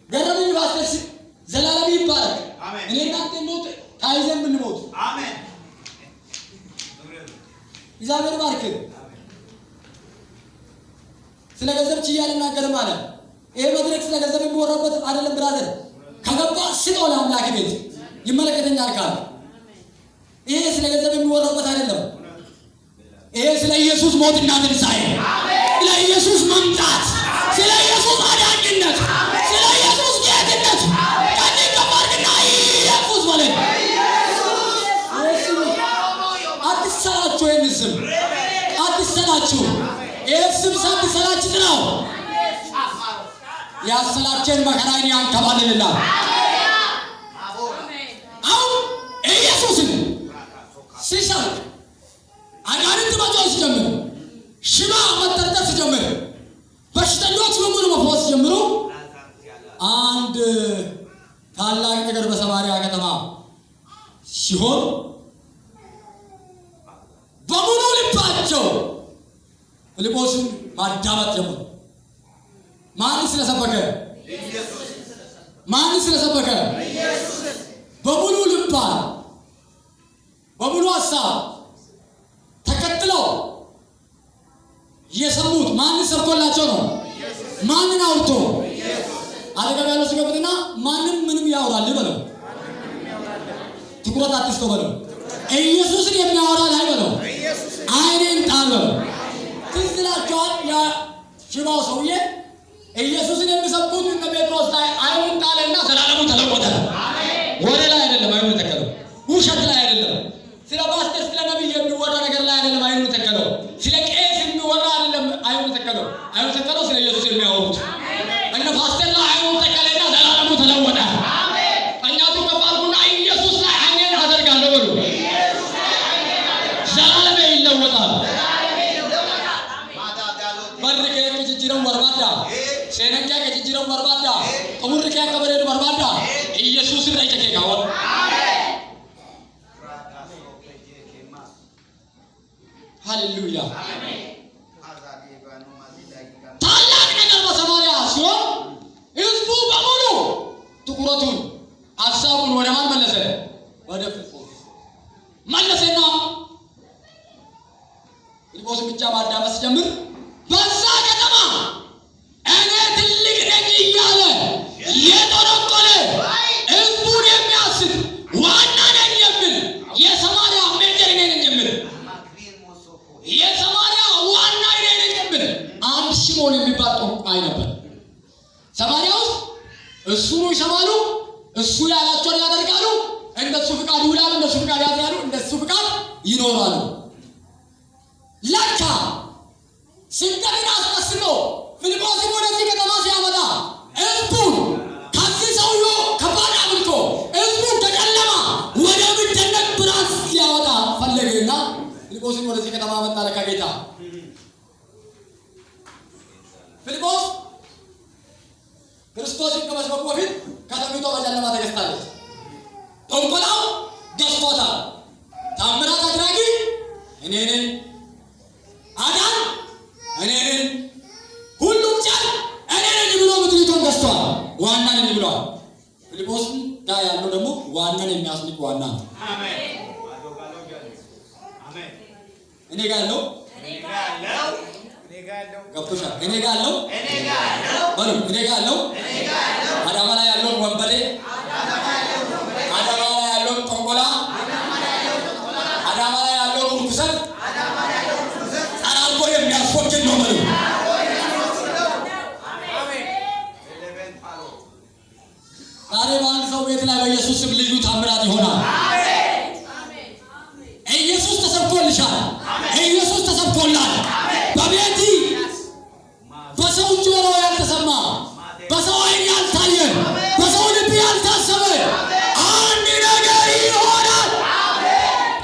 ገረመኝ። ባስተስ ዘላለም ይባረክ። እኔ እናንተ ሞት ታይዘን ብንሞት አሜን። እግዚአብሔር ባርክ። ስለ ገንዘብ ችያለሁ እናገርም አለ። ይሄ መድረክ ስለ ገንዘብ የሚወራበት አይደለም ብራዘር። ከገባ ስጠው ለአምላክ ቤት ይመለከተኛል ካለ ይሄ ስለ ገንዘብ የሚወራበት አይደለም። ይሄ ስለ ኢየሱስ ሞትና ትንሣኤ፣ ስለ ኢየሱስ መምጣት፣ ስለ ኢየሱስ አዳኝነት፣ ስለ ኢየሱስ ጌትነት ከዚህ ገባርግና ኢየሱስ ማለት አትሰላችሁ። ይህን ስም አትሰላችሁ። ይህ ስም ሳትሰላችት ነው ያሰላችን መከራን ያንከባልልላል። አሁን ኢየሱስን ሲሰብክ አጋንንት መጮህ ሲጀምር፣ ሽባ መጠርጠር ሲጀምር፣ በሽተኞች በሙሉ መፈወስ ሲጀምሩ አንድ ታላቅ ነገር በሰማርያ ከተማ ሲሆን በሙሉ ልባቸው ፊልጶስን ማዳመጥ ጀመሩ። ማን ስለሰበከ? ማን ስለሰበከ? በሙሉ ልባ በሙሉ ሀሳብ ተከትለው የሰሙት ማን ሰብኮላቸው ነው? ማንን አውርቶ? አጠገብ ያለው ሲገቡትና ማንም ምንም ያወራል በለው። ትኩረት አትስቶ በለው። ኢየሱስን የሚያወራ ላይ በለው። አይኔን ጣል በለው። ትዝ ይላችኋል ያ ሽባው ሰውዬ ኢየሱስን የሚሰብኩት እነ ጴጥሮስ ላይ አይኑን ጣለና ዘላለሙ ተለወጠ። ወሬ ላይ አይደለም አይኑን ተከለው። ውሸት ላይ አይደለም። ስለ ፓስተር ስለ ነብይ የሚወራ ነገር ላይ አይደለም አይኑን ተከለው። ስለ ቄስ የሚወራ አይደለም አይኑን ተከለው። አይኑን ተከለው ስለ ኢየሱስ የሚያወሩት እነ ፓስተር ላይ አይኑን ተከለና ዘላለሙ ተለወጠ። እኛቱ ከፋልኩና ኢየሱስ ላይ አይኔን አደርጋለሁ በሉ። ዘላለሙ ይለወጣል። በርከ ከጅጅረው ወርባዳ ሴነኛ ከጅጅረው ወርባዳ ቁሙርከ ከበረዱ ወርባዳ ኢየሱስ ላይ ተከካው። ሃሌሉያ ታላቅ ነገር በሰማርያ ሲሆን ህዝቡ በሙሉ ትኩረቱን ሀሳቡን ወደ ማን መለሰ? ወደ ፊልጶስ መለሰና ፊልጶስ ብቻ ማዳመጥ ሲጀምር በዛ ከተማ እኔ ትልቅ ነኝ እያለ የጠረቆለ ህዝቡን የሚያስት ዋና ነኝ የሚል የሰማርያ ሜጀር ነኝ የሚል የሰማርያ ዋና ነኝ የሚል አንድ ሲሞን የሚባል ጠንቋይ ነበር። ሰማርያ ውስጥ እሱን ይሰማሉ፣ እሱ ያላቸውን ያደርጋሉ፣ እንደሱ ፍቃድ ይውላሉ፣ እንደሱ ፍቃድ ያድራሉ፣ እንደሱ ፍቃድ ይኖራሉ። ለካ ስንተን አስመስሎ ፊልጶስን ወደዚህ ከተማ ሲያመጣ ህዝቡን ከዚህ ሰውዬ ከባድ አምልኮ ህዝቡን ከጨለማ ወደ ሚደነቅ ብርሃን ሊያወጣ ፈለገና ፊልጶስን ወደዚህ ከተማ መጣ። ለካ ጌታ ፊልጶስ ክርስቶስን ከመስበኩ በፊት ከተማይቱ በጨለማ ተገዝታለች። ጠንቆላው ገዝቶታል። ታምራት አድራጊ እኔ ነኝ፣ አዳን እኔ ነኝ፣ ሁሉም ቻል እኔ ነኝ ብሎ ምድሪቱን ገዝቷል። ዋና ነኝ ብሏል። ፊልጶስ ጋር ያለው ደግሞ ዋናን የሚያስንቅ ዋና ነው። እኔ ጋር ያለው ገብቶሻል? እኔ ጋር ያለው በሉ እኔ ጋር ያለው አዳማ ላይ ያለው ወንበዴ፣ አዳማ ላይ ያለው ጠንቆላ፣ አዳማ ላይ ያለው ርኩሰት ጠራርጎ የሚያስወግድ ነው በሉ። ዛሬ በአንድ ሰው ቤት ላይ በኢየሱስ ስም ልዩ ታምራት ይሆናል። ኢየሱስ ተሰብኮልሻል። ኢየሱስ ተሰብኮላል። በቤቲ በሰው ጆሮ ያልተሰማ፣ በሰው ዓይን ያልታየ፣ በሰው ልብ ያልታሰበ አንድ ነገር ይሆናል።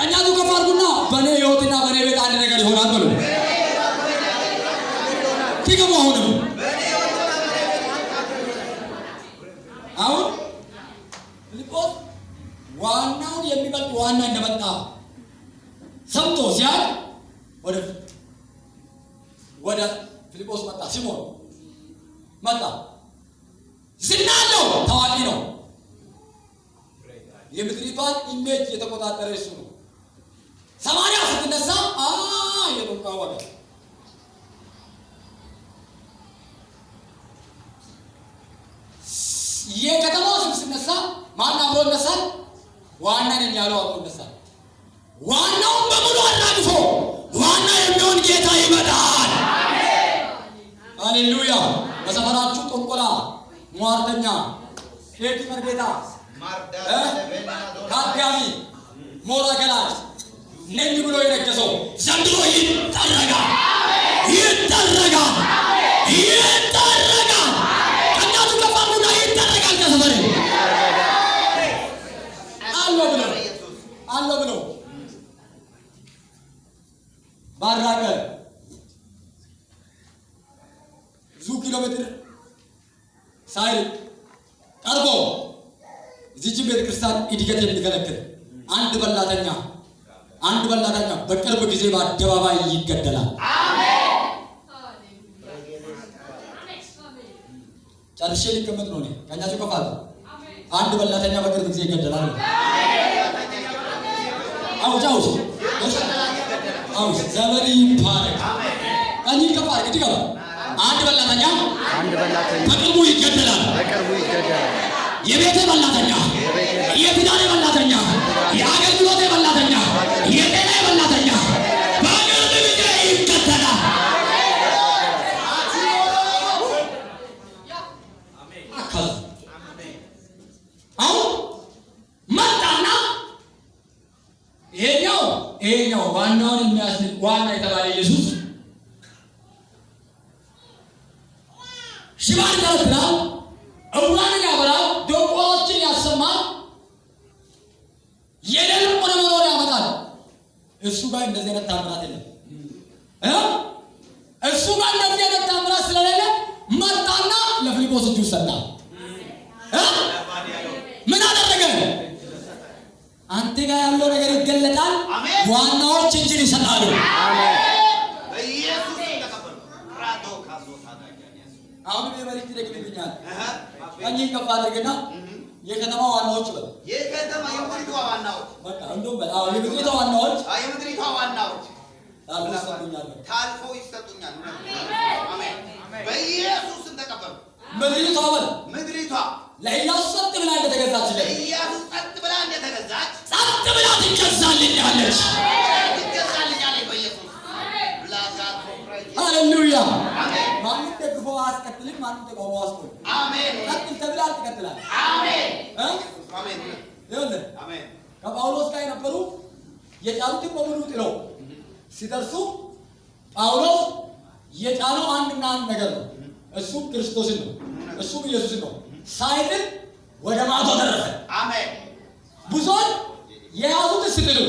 እኛቱ ከፋርጉና በእኔ ሕይወትና በእኔ ቤት አንድ ነገር ይሆናል በሉ። ትገቡ አሁንም አሁን ፊልጶስ ዋናውን የሚበልጥ ዋና እንደመጣ ሰምቶ ሲያል ወደ ፊልጶስ መጣ። ሲሞን መጣ። ዝና አለው፣ ታዋቂ ነው። የምድሪቷን ኢሜጅ የተቆጣጠረ እሱ ነው። ሰማርያ ስትነሳ የጠንቋዩ ወገን አብሮ ይነሳል። ዋና ነኝ ያለው አብሮ ይነሳል። ዋናውን በሙሉ አራግፎ ዋና የሚሆን ጌታ ይመጣል። ሃሌሉያ። በሰፈራችሁ ጥንቆላ፣ ሟርተኛ፣ ሼክ መርጌታ፣ ካዲያሚ፣ ሞራ ገላጭ ነኝ ብሎ የነገሰው ዘንድሮ ይጠረጋል፣ ይጠረጋል፣ ይጠረጋል። ከእናቱ ከፋሙና ይጠረጋል። ከሰፈሬ አለው ብሎ ባራቀ ብዙ ኪሎ ሜትር ሳይርቅ ቀርቦ እዚች ቤተ ክርስቲያን እድገት የሚከለክል አንድ በላተኛ በቅርብ ጊዜ በአደባባይ ይገደላል። ጨርሼ ሊቀመጥ ነው። ቀኛቸው ከፋለ አንድ በላተኛ በቅርብ ጊዜ ይገደላል። አውስ ዘመሪ ይባረክ። ቀኝ ከፋለ ግድ አንድ በላተኛ በቅርቡ ይገደላል። የቤቴ በላተኛ፣ የትዳሬ በላተኛ፣ የአገልግሎቴ በላተኛ፣ የጤና በላተኛ በቅርብ ጊዜ ይገደላል። አሁን መጣና ይሄኛው ዋናውን የሚያስንቅ ዋና የተባለ ኢየሱስ ሽባን ይተረትራል፣ ዕውራንን ያበራል፣ ደንቆሮችን ያሰማል፣ የሌለን ወደ መኖር ያመጣል። እሱ ጋር እንደዚህ አይነት ታምራት የለም። እሱ ጋር እንደዚህ አይነት ታምራት ስለሌለ መጣና ለፊልጶስ እጁ ሰጣ። ምን አደረገ? አንተ ጋር ያለው ነገር ይገለጣል፣ ዋናዎች እጅን ይሰጣሉ። አሁን የመሪት ደግልኛል። ቀኝ ከፍ አድርግና የከተማ ዋናዎች በል። የምድሪቷ ዋናዎች በቃ እንደውም በል። አዎ የምድሪቷ ዋናዎች ታልፈው ይሰጡኛል። አሜን። በኢየሱስ ተቀበሉ። ምድሪቷ በል። ምድሪቷ ለኢያሱ ጸጥ ብላ እንደተገዛችለት ጸጥ ብላ ትገዛልኛለች። ሃሌሉያ። ማንም ደግፎ አስቀጥልም፣ ማንም ደግፎ አስቆም። አሜን። ቀጥል ተብላ ትቀጥላለህ። አሜን። አሜን። ይኸውልህ ከጳውሎስ ጋር የነበሩ የጫኑትን በሙሉ ጥለው ሲደርሱ ጳውሎስ የጫነው አንድና አንድ ነገር ነው። እሱም ክርስቶስን ነው፣ እሱም ኢየሱስን ነው። ሳይጥል ወደ ማዶ ደረሰ። አሜን። ብዙዎች የያዙትን ስትሉ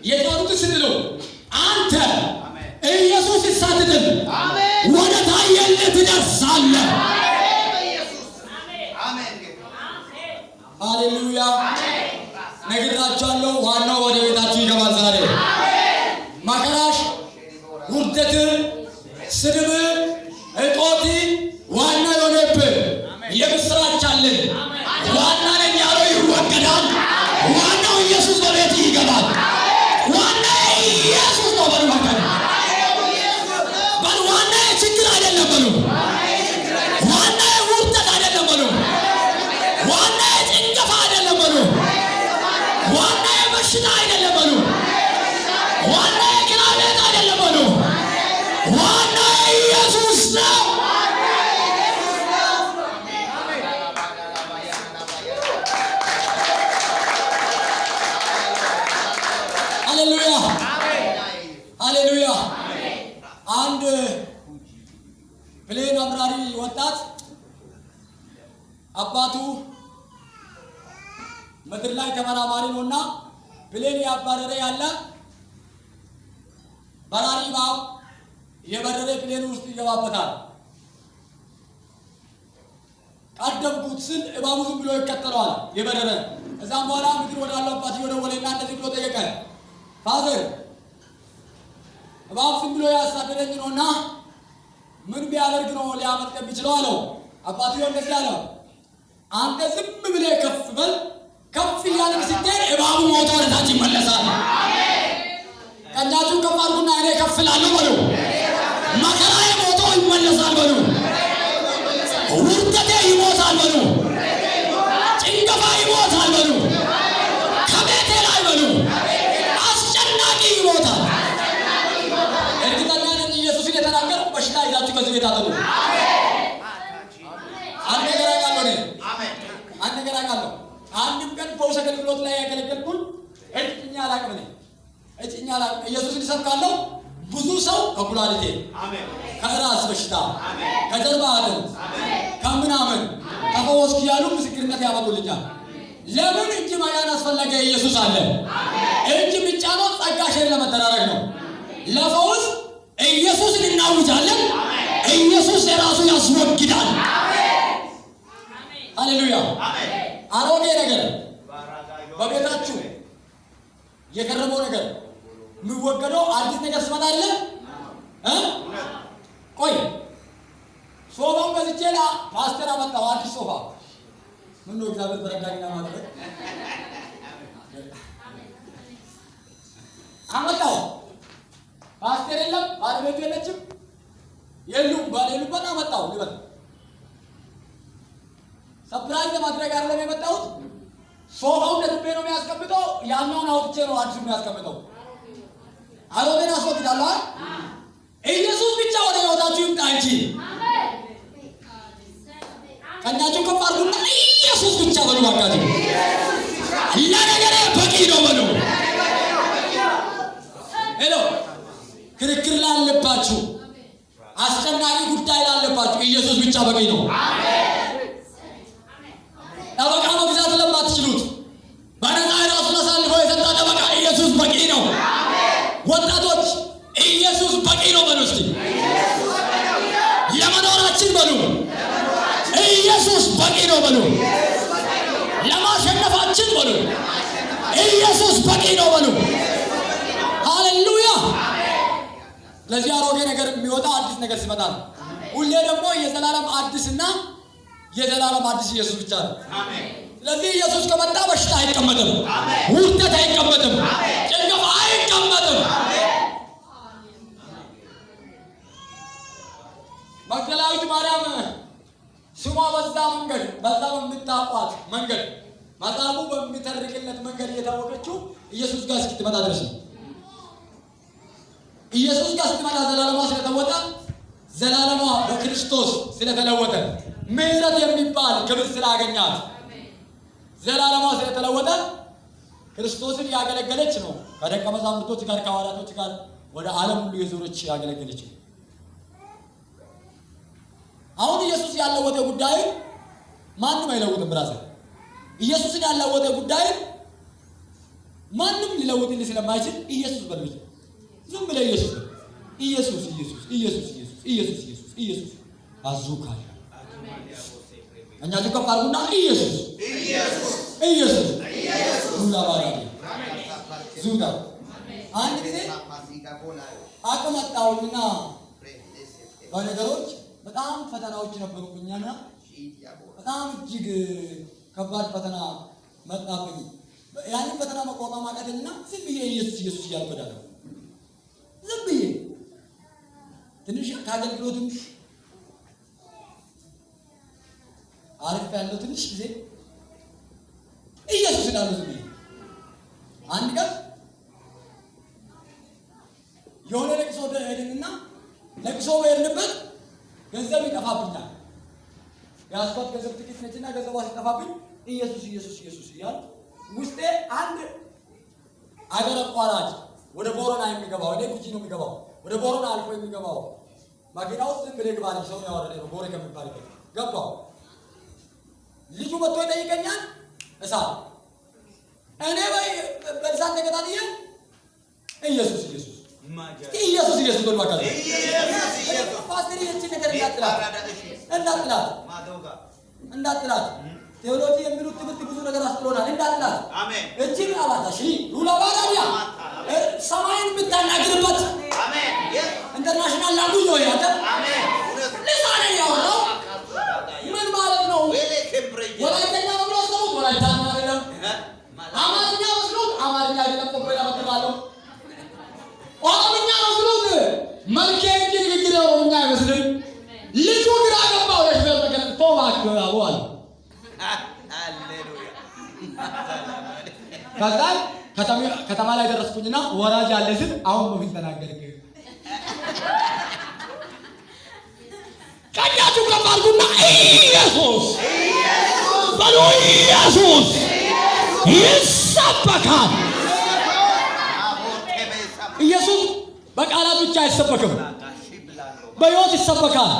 የጫኑትን ስትሉ አንተ ኢየሱስ ሳትጥል ወደ ታየልህ ትደርሳለህ። ሃሌሉያ። ነግራችኋለሁ፣ ዋናው ወደ ቤታችሁ ይገባል ዛሬ። መከራሽ፣ ውርደት፣ ስድብ፣ እጦት ዋና የሆነብህ የምስራች አለን። ዋና ነኝ ያለው ይወገዳል። ዋናው ኢየሱስ በቤት ይገባል። ዋና ኢየሱስ ነው። በሉ መከራ በሉ። ዋና ችግር አይደለም በሉ። ዋና ውርደት አይደለም በሉ። ዋና ጭንገፋ አይደለም በሉ። ዋና በሽታ አይደለም በሉ። ዋና ግራ ቤት አይደለም በሉ። ዋና ኢየሱስ ነው። ሃሌሉያ ሃሌሉያ። አንድ ፕሌን አብራሪ ወጣት አባቱ ምድር ላይ ተመራማሪ ነውና ፕሌን ያባረረ ያለ በራሪ እባብ የበረረ ፕሌን ውስጥ ይገባበታል። ቀደምኩት ስል እባቡ ዝም ብሎ ይከተለዋል የበረረ። እዛም በኋላ ምድር ወዳለው አባትዮ ደወለና እንደዚህ ብሎ ጠየቀ። ፋዘር እባብ ዝም ብሎ ያሳደደኝ ነውና ምን ቢያደርግ ነው ሊያመልጥ የሚችለው አለው። አባትዮ እንደዚህ አለው፣ አንተ ዝም ብለህ ከፍ በል። ከፍ እያልን ስትሄድ እባቡ ሞቶ ወደ ታች ይመለሳል። ቀኛችሁን ከፍ አድርጉና እኔ ከፍ እላለሁ በሉ። መከራዬ ሞቶ ይመለሳል በሉ። ውርደቴ ይሞታል በሉ። ጭንገፋ ይሞታል በሉ። ተከታተሉ። አንድ ነገር አውቃለሁ እኔ አንድ ነገር አውቃለሁ። አንድም ቀን ፈውስ አገልግሎት ላይ ያገለገልኩኝ እጭኛ አላውቅም። እኔ እጭኛ አላውቅም። ኢየሱስን እሰብካለሁ። ብዙ ሰው ከኩላሊቴ፣ ከራስ በሽታ፣ ከጀርባ አጥንት፣ ከምናምን ተፈወስኩ እያሉ ምስክርነት ያመጡልኛል። ለምን እጅ መጫን አስፈለገ? ኢየሱስ አለ። እጅ የሚጫነው ጸጋ ሼር ለመደራረግ ነው። ለፈውስ ኢየሱስን እናውጃለን። ኢየሱስ የራሱ ያስወግዳል። ሃሌሉያ። አሮጌ ነገር በቤታችሁ የቀረበው ነገር የሚወገደው አዲስ ነገር ሲመጣ አይደለ? ቆይ ሶፋውን ገዝቼ ፓስተር አመጣው አዲስ ሶፋ። ምን ነው እግዚአብሔር በረዳኝና ማለት አመጣው። ፓስተር የለም፣ ባለቤቱ የለችም፣ የሉም፣ ባሌሉበት አመጣው። ልበል ሰፕራይዝ ለማድረግ አይደለም የመጣሁት። ሶፋውን ለልቤ ነው የሚያስቀምጠው፣ ያኛውን አውጥቼ ነው አዲሱ የሚያስቀምጠው። አሮጌን አስወግዳለሁ። ኢየሱስ ብቻ ወደ ሕይወታችሁ ይምጣ እንጂ ቀኛችሁ ከፍ አድርጉና ኢየሱስ ብቻ በሉ። ባካችሁ ለነገሬ በቂ ነው በሉ። ሄሎ ክርክር ላለባችሁ፣ አስጨናቂ ጉዳይ ላለባችሁ ኢየሱስ ብቻ በቂ ነው። ጠበቃ መግዛት ለማትችሉት በነፃ ራሱን አሳልፎ የሰጠ ጠበቃ ኢየሱስ በቂ ነው። ወጣቶች ኢየሱስ በቂ ነው በሉ። እስቲ ለመኖራችን በሉ ኢየሱስ በቂ ነው በሉ። ለማሸነፋችን በሉ ኢየሱስ በቂ ነው በሉ። ሃሌሉያ። ለዚህ አሮጌ ነገር የሚወጣ አዲስ ነገር ሲመጣ ነው። ሁሌ ደግሞ የዘላለም አዲስና የዘላለም አዲስ ኢየሱስ ብቻ ነው። ስለዚህ ኢየሱስ ከመጣ በሽታ አይቀመጥም፣ ውርደት አይቀመጥም፣ ጭንገፋ አይቀመጥም። መግደላዊት ማርያም ስሟ በዛ መንገድ በዛ በምታውቋት መንገድ መጽሐፉ በሚተርክለት መንገድ እየታወቀችው ኢየሱስ ጋር ስትመጣ ድረስ ነው። ኢየሱስ ጋር ስትመጣ ዘላለሟ ስለተወጣ ዘላለሟ በክርስቶስ ስለተለወጠ ምሕረት የሚባል ክብር ስላገኛት ዘላለሟ ስለተለወጠ ክርስቶስን ያገለገለች ነው። ከደቀ መዛሙርቶች ጋር ከሐዋርያቶች ጋር ወደ ዓለም ሁሉ የዞረች ያገለገለች ነው። አሁን ኢየሱስ ያለወጠ ጉዳይ ማንም አይለውጥም። ብራዘር ኢየሱስን ያለወጠ ጉዳይ ማንም ሊለውጥልህ ስለማይችል ኢየሱስ በልብኝ ዝም ብለህ ኢየሱስ ኢየሱስ ኢየሱስ ኢየሱስ ኢየሱስ ኢየሱስ ኢየሱስ ኢየሱስ አዙካ እኛ ተከፋርጉና ኢየሱስ ኢየሱስ ኢየሱስ ኢየሱስ ዙላባራ ዙዳ አንድ ጊዜ አቀመጣውና በነገሮች በጣም ፈተናዎች ነበሩብኝና በጣም እጅግ ከባድ ፈተና መጣብኝ። ያንን ፈተና መቋቋም አቃተኝና ዝም ብዬ ኢየሱስ ኢየሱስ እያልኩ እሄዳለሁ። ዝም ብዬ ትንሽ ከአገልግሎትም አሪፍ ያለው ትንሽ ጊዜ ኢየሱስ እላለሁ ዝም ብዬ። አንድ ቀን የሆነ ለቅሶ ሄድንና ለቅሶ በሄድንበት ገንዘብ ይጠፋብኛል። ያስኳት ገንዘብ ጥቂት ነችና ገንዘቧ ሲጠፋብኝ ኢየሱስ ኢየሱስ ኢየሱስ እያልኩ ውስጤ አንድ አገር አቋራጭ ወደ ቦረና የሚገባው ወደ ጉጂ ነው የሚገባው ወደ ቦረና አልፎ የሚገባው ማኪና ውስጥ ዝም ብለህ ግባ ሰው ነው ያወረደ ነው ቦሬ ከሚባል ገባው። ልጁ መጥቶ ይጠይቀኛል። እሳት እኔ በእሳት ተቀጣጥዬ ኢየሱስ ኢየሱስ ኢየሱስ ኢየሱስ ነው ማለት ነው። ኢየሱስ ፓስተር ይህችን ነገር እንዳትላት ቴዎሎጂ የሚሉት ትምህርት ብዙ ነገር አስጥሎናል። እንዳትላት አሜን። እቺን አባታሽ ሉላባራዲያ ሰማይን ብታናግርበት አሜን። ኢንተርናሽናል ላንጉጅ ነው ያተ አሜን። ለሳኔ ያወራው ምን ማለት ነው? ወላይተኛ ነው ብሎ ሰው ወላይተኛ አይደለም፣ አማርኛ መስሎት አማርኛ አይደለም። ቆቆላ በተባለው ኦሮምኛ ነው ብሎት መልኬ እንጂ ንግግር ኦሮምኛ አይመስልም። ልጁ ግራ ገባው። ለሽበር ነገር ቶባክ አዋል ሃሌሉያ። ከዛ ከተማ ላይ ደረስኩኝና ወራጅ አለ ስል አሁን ነው ተናገርክ። ቀኛችሁ ከፍ አድርጉና ኢየሱስ በሉ። ኢየሱስ ይሰበካል። ኢየሱስ በቃላት ብቻ አይሰበክም፣ በሕይወት ይሰበካል።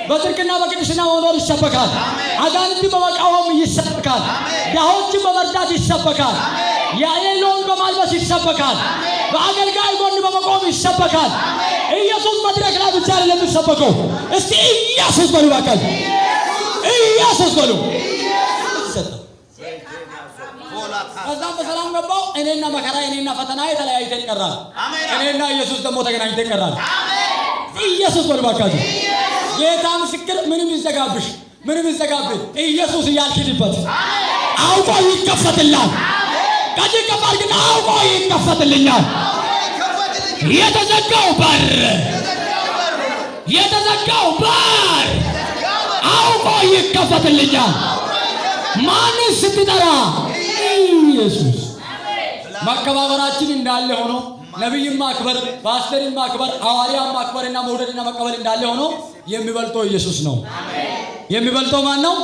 በጽድቅና በቅድስና መኖር ይሰበካል። አጋንንትን በመቃወም ይሰበካል። ድሆችን በመርዳት ይሰበካል። የሌለውን በማልበስ ይሰበካል። በአገልጋይ ጎን በመቆም ይሰበካል። ኢየሱስ መድረክ ላይ ብቻ አይደለም የሚሰበከው። እስቲ ኢየሱስ በሉ ባካል፣ ኢየሱስ በሉ። ከዛም በሰላም ገባው። እኔና መከራ እኔና ፈተና የተለያይተን ቀራል። እኔና ኢየሱስ ደግሞ ተገናኝተን ቀራል። ኢየሱስ በሉ ባካችሁ። ጌታ ምስክር። ምንም ይዘጋብሽ፣ ምንም ይዘጋብኝ ኢየሱስ እያልክልበት አውቆ ይከፈትላል። ከዚህ ከፋር ግን አውቆ ይከፈትልኛል። የተዘጋው በር አውቆ ይከፈትልኛል። ማንን ስትጠራ? ኢየሱስ። መከባበራችን እንዳለ ሆኖ ነብይን ማክበር፣ ፓስተርን ማክበር፣ ሐዋርያን ማክበርና መውደድና መቀበል እንዳለ ሆኖ የሚበልጠው ኢየሱስ ነው። የሚበልጠው ማን ነው?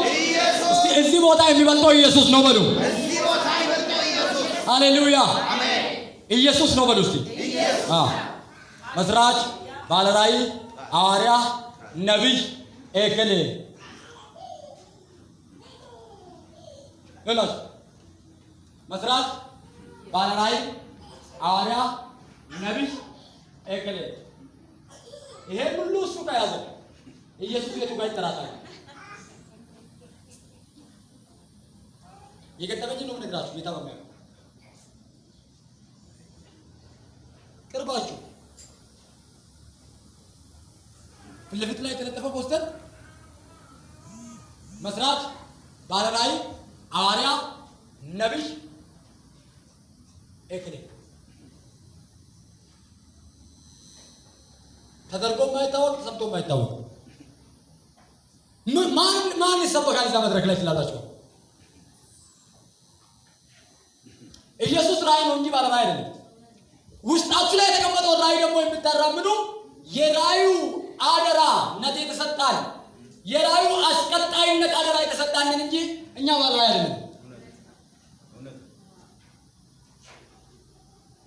እስቲ እዚህ ቦታ የሚበልጠው ኢየሱስ ነው በሉ። ሃሌሉያ! ኢየሱስ ነው በሉ እስቲ። መስራች፣ ባለራዕይ፣ ሐዋርያ፣ ነብይ ኤከሌ ለላስ መስራች፣ ባለራዕይ፣ ሐዋርያ፣ ነብይ ኤከሌ። ይሄ ሁሉ እሱ ከያዘ ኢየሱስ የቱ ጋር ይጠራጣል? የገጠመኝ ነው የምነግራችሁ። ጌታ በሚያውቀው ቅርባችሁ ፊት ለፊት ላይ የተለጠፈ ፖስተር መስራች፣ ባለራዕይ፣ ሐዋርያ፣ ነብይ ኤከሌ ተደርጎ የማይታወቅ ተሰምቶ የማይታወቅ ማን ይሰበካል እዛ መድረክ ላይ ትላላችሁ? ኢየሱስ ራዕይ ነው እንጂ ባለራዕይ አይደለም። ውስጣችሁ ላይ የተቀመጠው ራዕይ ደግሞ የምታራምዱ የራዕዩ አደራነት የተሰጣን የራዕዩ አስቀጣይነት አደራ የተሰጣንን እንጂ እኛ ባለራዕይ አይደለም።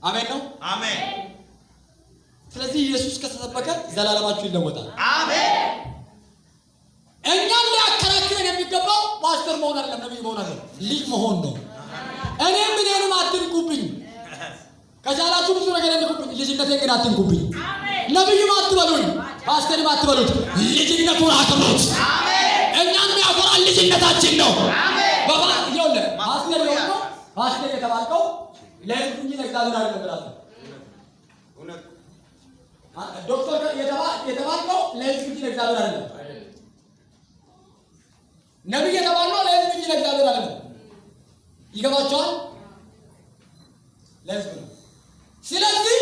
አሜን ነው። አሜን። ስለዚህ ኢየሱስ ከተሰበከ ዘላለማችሁ ይለወጣል። አሜን። እኛን ሊያከራክረን የሚገባው ፓስተር መሆን አይደለም፣ ነብይ መሆን አይደለም፣ ልጅ መሆን ነው። እኔንም አትንኩብኝ። ከቻላችሁ ብዙ ነገር እንኩብኝ፣ ልጅነቴን ግን አትንኩብኝ። ነብይም አትበሉኝ፣ ፓስተርም አትበሉት። ልጅነቱን አክብሩት። እኛን የሚያኮራን ልጅነታችን ነው። ፓስተር የተባልከው ለህዝብ እንጂ ለእግዚአብሔር አይደለም ብላችሁ ዶክተር የተባልከው ለህዝብ እንጂ ለእግዚአብሔር አይደለም። ነብይ የተባልነው ለህዝብ እንጂ ለእግዚአብሔር አይደለም። ይገባችኋል? ለህዝብ ነው። ስለዚህ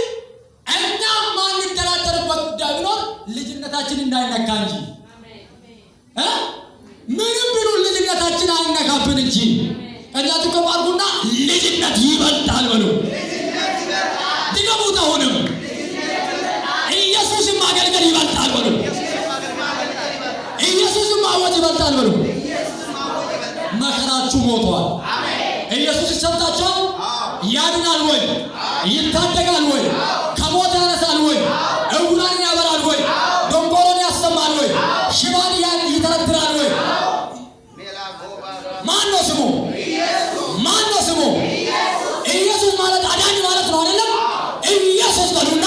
እኛ ማንደራደርበት ጉዳይ ቢኖር ልጅነታችን እንዳይነካ እንጂ ምንም ቢሉ ልጅነታችን አይነካብን እንጂ እናቱ ከማርጉና ልጅነት ይበልጣል በሉ። ድገሙት። አሁንም ኢየሱስን ማገልገል ይበልጣል በሉ። ኢየሱስን ማወጅ ይበልጣል በሉ። መከራችሁ ሞቷል። ኢየሱስ ይሰጣችኋል። ያድናል ወይ? ይታደጋል ወይ? ከሞት ያነሳል ወይ? ዕውራንን ያበራል ወይ? ደንቆሮን ያሰማል ወይ? ሽባን ይተረትራል ወይ? ማን ነው ስሙ? ማን ነው ስሙ? ኢየሱስ ማለት አዳኝ ማለት ነው አይደለም? ኢየሱስ በሉና፣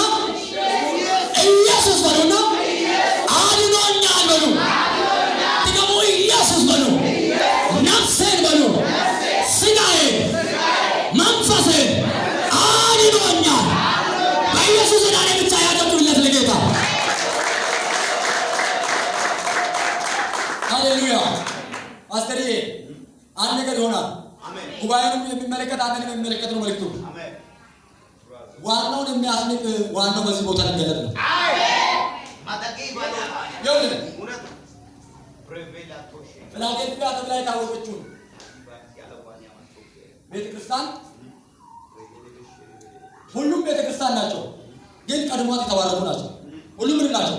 ኢየሱስ በሉና፣ አድኖኛል በሉ። ደግሞ ኢየሱስ በሉ። ነፍሴን በሉ፣ ስጋዬን፣ መንፈሴን አድኖኛል። በኢየሱስ ዳኔ ብቻ ያደርጉለት ለጌታ። ሃሌሉያ። ፓስተርዬ አንድ ነገር ይሆናል። ጉባኤንም የሚመለከት አንተንም የሚመለከት ነው መልእክቱ። ዋናውን የሚያስንቅ ዋናው በዚህ ቦታ ሊገለጥ ነው። ፊላዴልፊያ ተብላ የታወቀችውን ቤተክርስቲያን ሁሉም ቤተክርስቲያን ናቸው፣ ግን ቀድሞት የተባረኩ ናቸው። ሁሉም ምን ናቸው?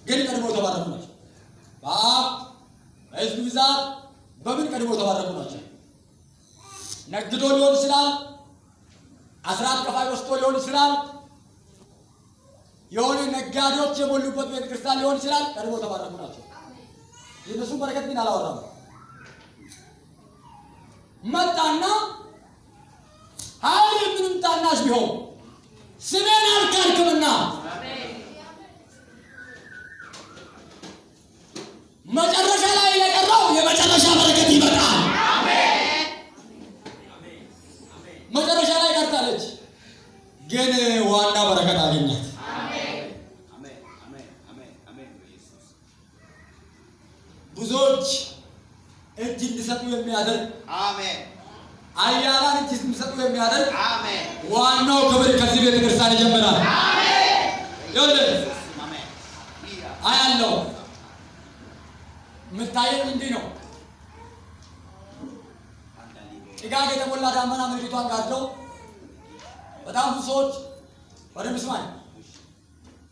ግን ቀድሞ የተባረኩ ናቸው። በሕዝብ ብዛት በምን ቀድሞ የተባረኩ ናቸው? ነግዶ ሊሆን ይችላል። አስራት ከፋይ ወስዶ ሊሆን ይችላል። የሆነ ነጋዴዎች የሞሉበት ቤተክርስቲያን ሊሆን ይችላል። ቀድሞ የተባረኩ ናቸው። የእነሱ በረከት ግን አላወራም። መጣና ኃይል ምንም ታናሽ ቢሆን ስሜን አልካድክምና መጨረሻ ላይ የቀረው የመጨረሻ በረከት ይመጣል። መጨረሻ ላይ ቀርታለች፣ ግን ዋና በረከት አገኛት። ብዙዎች እጅ እንዲሰጡ የሚያደርግ አያላን እጅ እንዲሰጡ የሚያደርግ ዋናው ክብር ከዚህ ቤተ ክርስቲያን ይጀምራል። አያለው የምታየኝ እንዲህ ነው። ጭጋግ የተሞላ ዳመና ምድሪቷን ጋርደው በጣም ብዙ ሰዎች በደንብ ስማኝ፣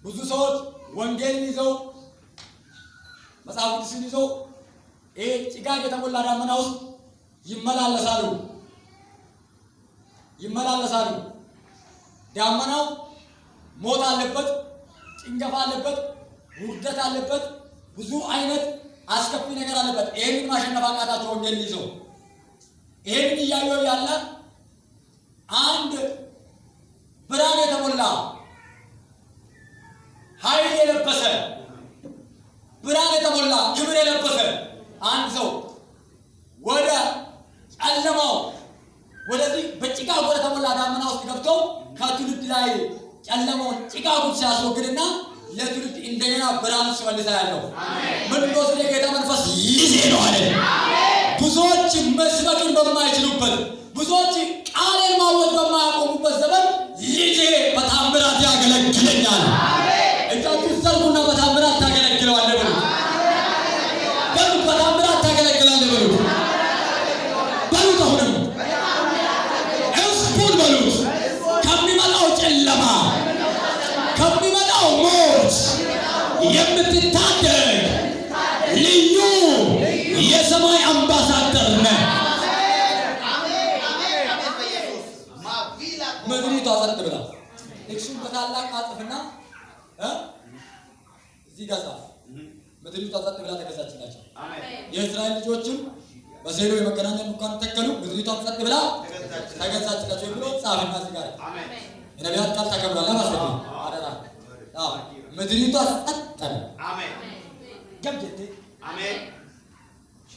ብዙ ሰዎች ወንጌልን ይዘው መጽሐፍ ቅዱስን ይዘው ይሄ ጭጋግ የተሞላ ዳመና ውስጥ ይመላለሳሉ። ዳመናው ሞት አለበት፣ ጭንገፋ አለበት፣ ውርደት አለበት፣ ብዙ አይነት አስከፊ ነገር አለበት። ይሄንን ማሸነፍ አቃታቸው ወንጌልን ይዘው። ይሄንን እያየሁ ያለ አንድ ብርሃን የተሞላ ኃይል የለበሰ ብርሃን የተሞላ ክብር የለበሰ አንድ ሰው ወደ ጨለማው ወደዚህ በጭጋግ ወደ ተሞላ ዳመና ውስጥ ገብቶ ከትውልድ ላይ ጨለማውን ጭጋጉን ሲያስወግድና ለትውልድ እንደገና ብርሃን ሲመልሳ ያለው መንፈስ የጌታ መንፈስ ይዜ ነው አለ። ብዙዎች መስበክን በማይችሉበት፣ ብዙዎች ቃልን ማወጅ በማያቆሙበት ዘመን ልጄ በታምራት ያገለግለኛል። እጃችሁ ዘርጉና በታምራት ታገለግለዋለህ በሉት። በታምራት ታገለግላለህ በሉት። አሁንም ሕዝቡን በሉት ከሚመጣው ጨለማ ከሚመጣው ሞት የምትታደግ ልዩ የሰማይ አምባሳደር ነህ። ምድሪቷ ጸጥ ብላ እሱን በታላቅ አጥፍና እዚህ ጋር ጻፍ። ምድሪቷ ጸጥ ብላ ተገዛችላቸው። የእስራኤል ልጆችም በሴሎ የመገናኛ ድንኳን ተከሉ፣ ምድሪቷም ጸጥ ብላ ተገዛችላቸው ብሎ ጻፍና እዚህ ጋር የነቢያት ቃል ተከብሯል። ማስረጃ አደራ። ምድሪቷ ጸጥ ብላ ገብጀቴ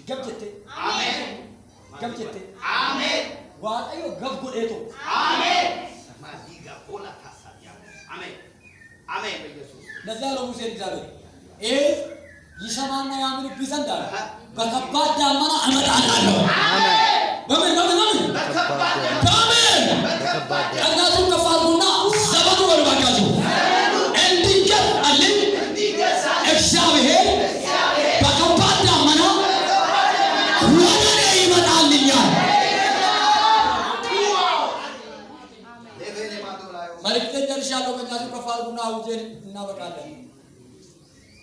ገብጀቴ ገብጀቴ ዋቀዮ ገብጎዴቶ ለዚያ ነው ሙሴ እግዚአብሔር ይሄ ይሰማና ያምንብህ ዘንድ አለ በከባድ ዳመና እመጣለሁ። በምን ቀናቱን ከፍ አድርጉና ዘመኑ በሉ ባካችሁ እንዲገዛልኝ እግዚአብሔር በከባድ ዳመና ወደ እኔ ይመጣልኛል። መልእክቴን ጨርሻለሁ። ቀናቱን ከፍ አድርጉና አውጀን እናበቃለን።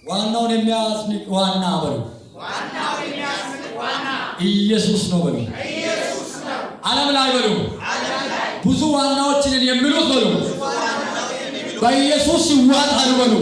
ዋናውን የሚያስንቅ ዋና በሉ ኢየሱስ ነው በሉ። ዓለም ላይ በሉ ብዙ ዋናዎችን የሚሉት በሉ በኢየሱስ ይዋጣሉ በሉ።